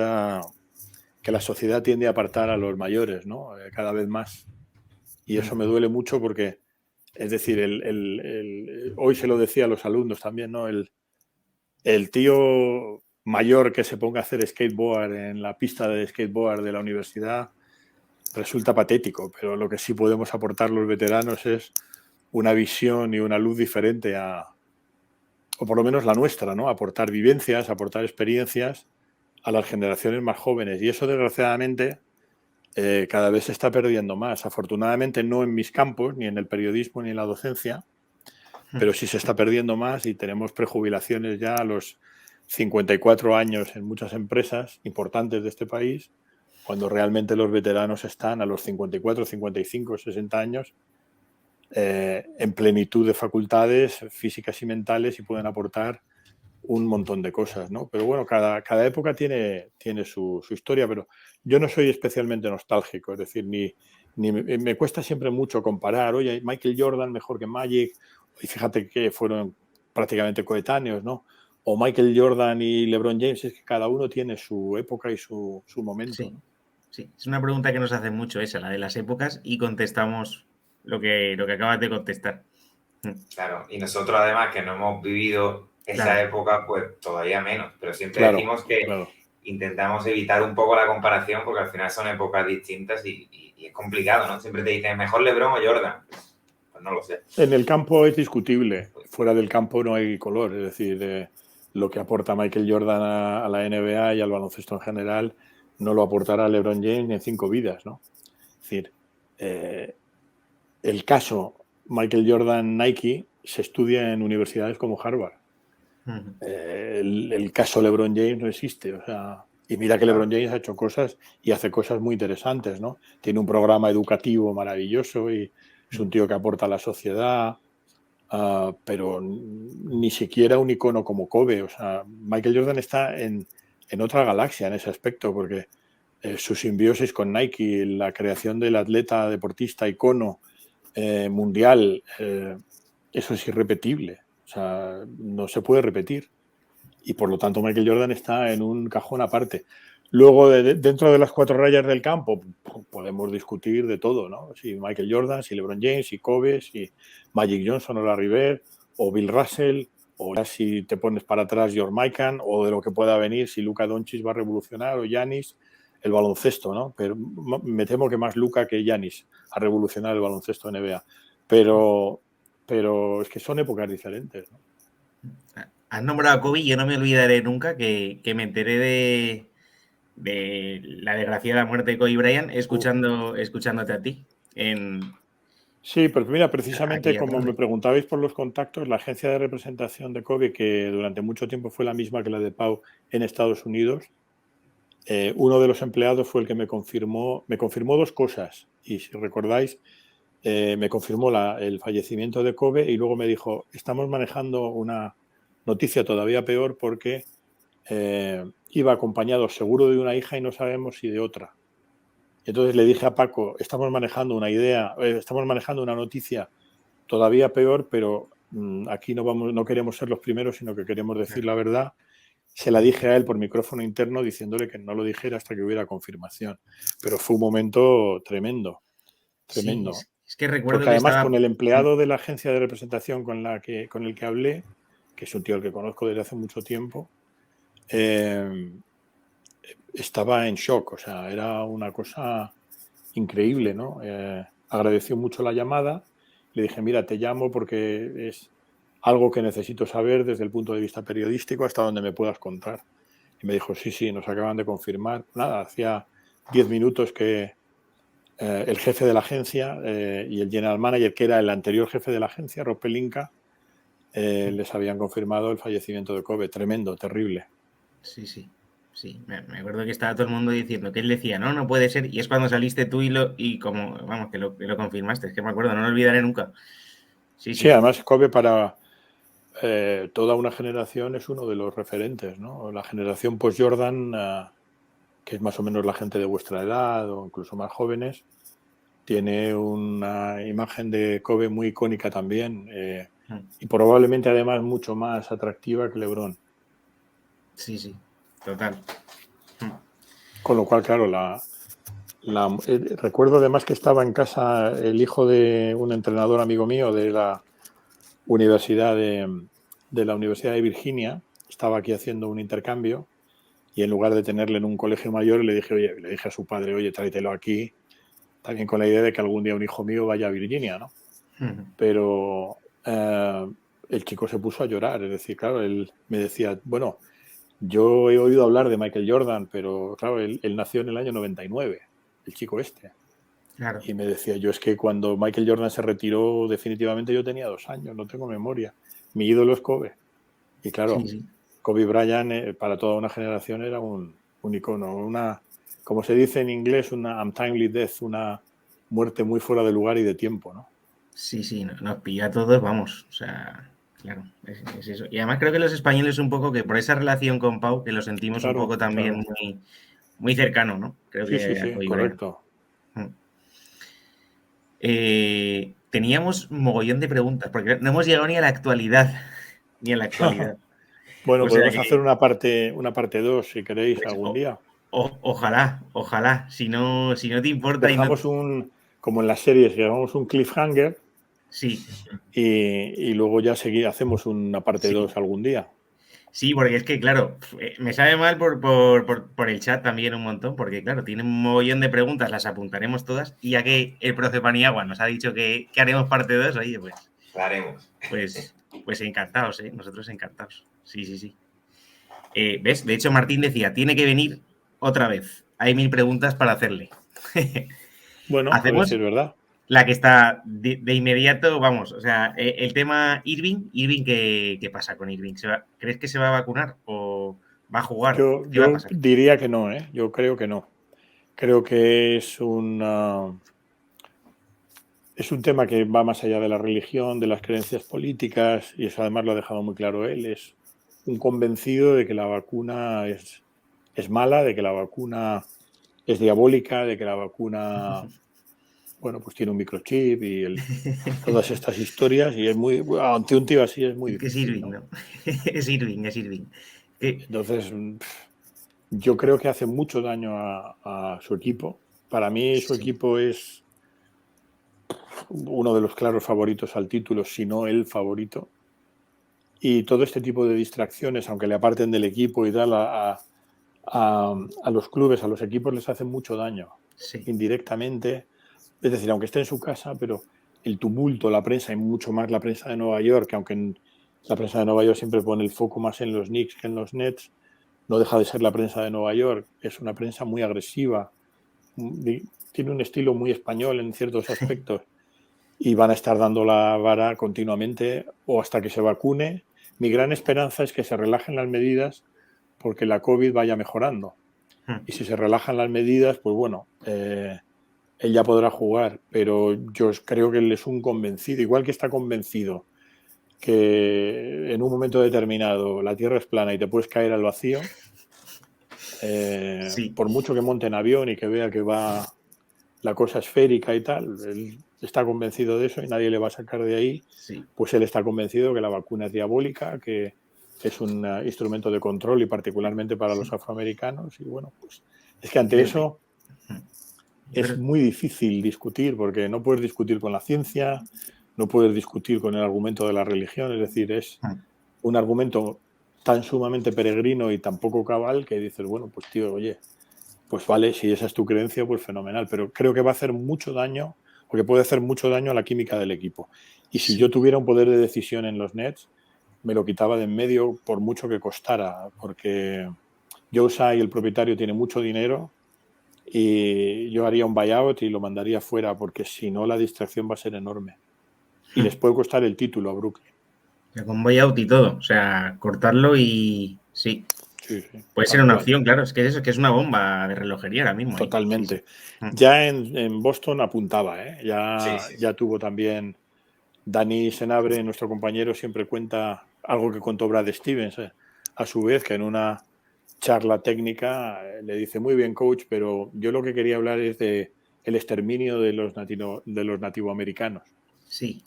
que la sociedad tiende a apartar a los mayores, ¿no? Cada vez más. Y eso me duele mucho porque, es decir, hoy se lo decía a los alumnos también, ¿no? El tío mayor que se ponga a hacer skateboard en la pista de skateboard de la universidad resulta patético, pero lo que sí podemos aportar los veteranos es una visión y una luz diferente o por lo menos la nuestra, ¿no? Aportar vivencias, aportar experiencias a las generaciones más jóvenes. Y eso, desgraciadamente, cada vez se está perdiendo más. Afortunadamente, no en mis campos, ni en el periodismo, ni en la docencia, pero sí se está perdiendo más y tenemos prejubilaciones ya a los 54 años en muchas empresas importantes de este país, cuando realmente los veteranos están a los 54, 55, 60 años en plenitud de facultades físicas y mentales y pueden aportar un montón de cosas, ¿no? Pero bueno, cada época tiene su historia, pero yo no soy especialmente nostálgico, es decir, ni me cuesta siempre mucho comparar, oye, Michael Jordan mejor que Magic, y fíjate que fueron prácticamente coetáneos, ¿no? O Michael Jordan y LeBron James, es que cada uno tiene su época y su momento. Sí, sí, es una pregunta que nos hace mucho esa, la de las épocas, y contestamos lo que acabas de contestar. Claro, y nosotros además que no hemos vivido esa época, pues todavía menos, pero siempre decimos que intentamos evitar un poco la comparación porque al final son épocas distintas y es complicado, ¿no? Siempre te dicen, ¿mejor LeBron o Jordan? Pues no lo sé. En el campo es discutible, fuera del campo no hay color, es decir, lo que aporta Michael Jordan a la NBA y al baloncesto en general no lo aportará LeBron James ni en 5 vidas, ¿no? Es decir, el caso Michael Jordan-Nike se estudia en universidades como Harvard. El caso LeBron James no existe, o sea, y mira que LeBron James ha hecho cosas y hace cosas muy interesantes, ¿no? Tiene un programa educativo maravilloso y es un tío que aporta a la sociedad. pero ni siquiera un icono como Kobe. O sea, Michael Jordan está en otra galaxia en ese aspecto, porque su simbiosis con Nike, la creación del atleta deportista icono mundial, eso es irrepetible. O sea, no se puede repetir. Y por lo tanto Michael Jordan está en un cajón aparte. Luego, dentro de las 4 rayas del campo, podemos discutir de todo, ¿no? Si Michael Jordan, si LeBron James, si Kobe, si Magic Johnson o Larry Bird, o Bill Russell, o ya si te pones para atrás George Mikan, o de lo que pueda venir, si Luka Doncic va a revolucionar, o Giannis, el baloncesto, ¿no? Pero me temo que más Luka que Giannis a revolucionar el baloncesto NBA. Pero es que son épocas diferentes, ¿no? Has nombrado a Kobe y yo no me olvidaré nunca que me enteré de la desgraciada muerte de Kobe Bryant escuchándote a ti. Sí, pero mira, precisamente aquella como tarde. me preguntabais por los contactos, la agencia de representación de Kobe, que durante mucho tiempo fue la misma que la de Pau en Estados Unidos, uno de los empleados fue el que me confirmó 2 cosas. Y si recordáis, me confirmó el fallecimiento de Kobe y luego me dijo, estamos manejando una noticia todavía peor porque iba acompañado seguro de una hija y no sabemos si de otra. Entonces le dije a Paco, estamos manejando una noticia todavía peor, pero aquí no queremos ser los primeros, sino que queremos decir la verdad. Se la dije a él por micrófono interno diciéndole que no lo dijera hasta que hubiera confirmación. Pero fue un momento tremendo, Sí, tremendo. es que recuerdo Porque que además estaba... con el empleado de la agencia de representación con el que hablé, que es un tío al que conozco desde hace mucho tiempo, estaba en shock. O sea, era una cosa increíble, ¿no? Agradeció mucho la llamada. Le dije, mira, te llamo porque es algo que necesito saber desde el punto de vista periodístico hasta donde me puedas contar. Y me dijo, sí, nos acaban de confirmar. Nada, hacía 10 minutos que el jefe de la agencia y el general manager, que era el anterior jefe de la agencia, Rob Pelinka, les habían confirmado el fallecimiento de Kobe. Tremendo, terrible. Sí, sí. Sí, me acuerdo que estaba todo el mundo diciendo que él decía, no puede ser, y es cuando saliste tú y como, vamos, que lo confirmaste, es que me acuerdo, no lo olvidaré nunca. Sí, Sí, sí. además Kobe para toda una generación es uno de los referentes, ¿no? La generación post-Jordan, que es más o menos la gente de vuestra edad o incluso más jóvenes, tiene una imagen de Kobe muy icónica también y probablemente además mucho más atractiva que LeBron. Sí, sí, total. Con lo cual, claro, recuerdo además que estaba en casa el hijo de un entrenador amigo mío de la Universidad de Virginia, estaba aquí haciendo un intercambio y en lugar de tenerle en un colegio mayor le dije a su padre, oye, tráetelo aquí, también con la idea de que algún día un hijo mío vaya a Virginia, ¿no? Pero el chico se puso a llorar, es decir, claro, él me decía, bueno, yo he oído hablar de Michael Jordan, pero claro, él nació en el año 99, el chico este. Claro. Y me decía, yo es que cuando Michael Jordan se retiró, definitivamente yo tenía 2 años, no tengo memoria. Mi ídolo es Kobe. Y claro, Sí, sí. Kobe Bryant para toda una generación era un icono, como se dice en inglés, una untimely death, una muerte muy fuera de lugar y de tiempo, ¿no? Sí, sí, nos pilla a todos, vamos, o sea, claro, es eso. Y además creo que los españoles un poco que por esa relación con Pau, que lo sentimos un Claro, poco también claro. muy cercano, ¿no? Creo Sí, sí, que a sí, Kobe Bryant. correcto. Teníamos un mogollón de preguntas, porque no hemos llegado ni a la actualidad, ni a la actualidad. Bueno, O sea podemos que, hacer una parte 2 si queréis pues, algún día. ojalá, si no te importa y no... Dejamos como en las series, dejamos un cliffhanger Sí, y luego ya hacemos una parte sí. 2 algún día. Sí, porque es que, claro, me sabe mal por el chat también un montón, porque, claro, tiene un mogollón de preguntas, las apuntaremos todas, y ya que el profe Paniagua nos ha dicho que haremos parte 2, oye, La haremos. Pues encantados, ¿eh? Nosotros encantados. Sí, sí, sí. ¿Ves? De hecho, Martín decía, tiene que venir otra vez. Hay 1000 preguntas para hacerle. Bueno, a ver si Hacemos es verdad. la que está de inmediato, vamos, o sea, el tema Irving, ¿qué pasa con Irving? ¿Crees que se va a vacunar o va a jugar? ¿Qué va a Yo pasar? diría que no, ¿eh? Yo creo que no. Creo que es es un tema que va más allá de la religión, de las creencias políticas, y eso además lo ha dejado muy claro él. Es un convencido de que la vacuna es mala, de que la vacuna es diabólica, de que la vacuna, bueno, pues tiene un microchip y todas estas historias, y es muy, ante un tío así es muy Es que es difícil, Irving, ¿no? ¿no? Es Irving. Entonces, yo creo que hace mucho daño a su equipo. Para mí su Sí. equipo es uno de los claros favoritos al título, si no el favorito. Y todo este tipo de distracciones, aunque le aparten del equipo y tal, a los clubes, a los equipos les hacen mucho daño, Sí. indirectamente. Es decir, aunque esté en su casa, pero el tumulto, la prensa, y mucho más la prensa de Nueva York, que aunque la prensa de Nueva York siempre pone el foco más en los Knicks que en los Nets, no deja de ser la prensa de Nueva York. Es una prensa muy agresiva, tiene un estilo muy español en ciertos aspectos, y van a estar dando la vara continuamente o hasta que se vacune. Mi gran esperanza es que se relajen las medidas porque la COVID vaya mejorando. Y si se relajan las medidas, pues bueno, él ya podrá jugar, pero yo creo que él es un convencido, igual que está convencido que en un momento determinado la Tierra es plana y te puedes caer al vacío, Sí. por mucho que monte en avión y que vea que va la cosa esférica y tal, él está convencido de eso y nadie le va a sacar de ahí. Sí. Pues él está convencido que la vacuna es diabólica, que es un instrumento de control y particularmente para los afroamericanos. Y bueno, pues es que ante eso es muy difícil discutir, porque no puedes discutir con la ciencia, no puedes discutir con el argumento de la religión, es decir, es un argumento tan sumamente peregrino y tan poco cabal que dices, bueno, pues tío, oye, pues vale, si esa es tu creencia, pues fenomenal, pero creo que va a hacer mucho daño, porque puede hacer mucho daño a la química del equipo. Y si yo tuviera un poder de decisión en los Nets, me lo quitaba de en medio por mucho que costara, porque Joe Tsai, el propietario, tiene mucho dinero y yo haría un buyout y lo mandaría fuera, porque si no la distracción va a ser enorme. Y les puede costar el título a Brooklyn. Con buyout y todo, o sea, cortarlo y sí. Sí, puede ser una opción, claro, es que eso, que es una bomba de relojería ahora mismo. Totalmente. Sí. Ya en Boston apuntaba, ya tuvo también Dani Senabre, nuestro compañero, siempre cuenta algo que contó Brad Stevens, a su vez, que en una charla técnica le dice, muy bien, coach, pero yo lo que quería hablar es de el exterminio de los nativoamericanos. Sí.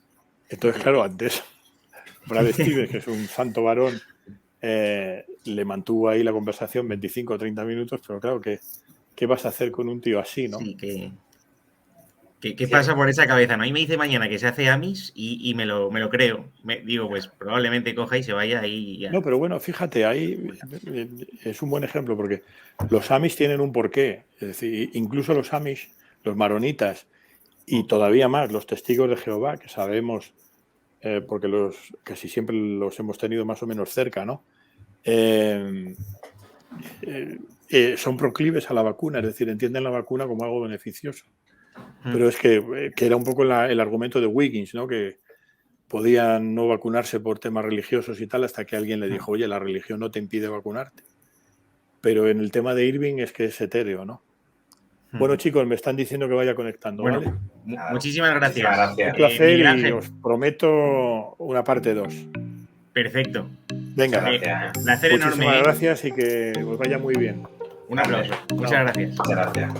Entonces, claro, antes Brad Stevens, que es un santo varón, le mantuvo ahí la conversación 25 o 30 minutos, pero claro, ¿qué vas a hacer con un tío así, no? Sí, ¿Qué pasa por esa cabeza? ¿No? Ahí me dice mañana que se hace Amis y me lo creo. Digo, pues probablemente coja y se vaya ahí y ya. No, pero bueno, fíjate, ahí es un buen ejemplo porque los Amish tienen un porqué. Es decir, incluso los Amish, los maronitas y todavía más los testigos de Jehová, que sabemos, porque casi siempre los hemos tenido más o menos cerca, ¿no? Son proclives a la vacuna, es decir, entienden la vacuna como algo beneficioso. Pero es que era un poco el argumento de Wiggins, ¿no? Que podían no vacunarse por temas religiosos y tal, hasta que alguien le dijo, oye, la religión no te impide vacunarte. Pero en el tema de Irving es que es etéreo, ¿no? Bueno, chicos, me están diciendo que vaya conectando, bueno, ¿vale? Muchísimas gracias. Un placer Miguel y Ángel. os prometo una parte 2. Perfecto. Venga, Placer enorme. Muchísimas gracias y que os vaya muy bien. Un aplauso. Muchas gracias. Muchas gracias.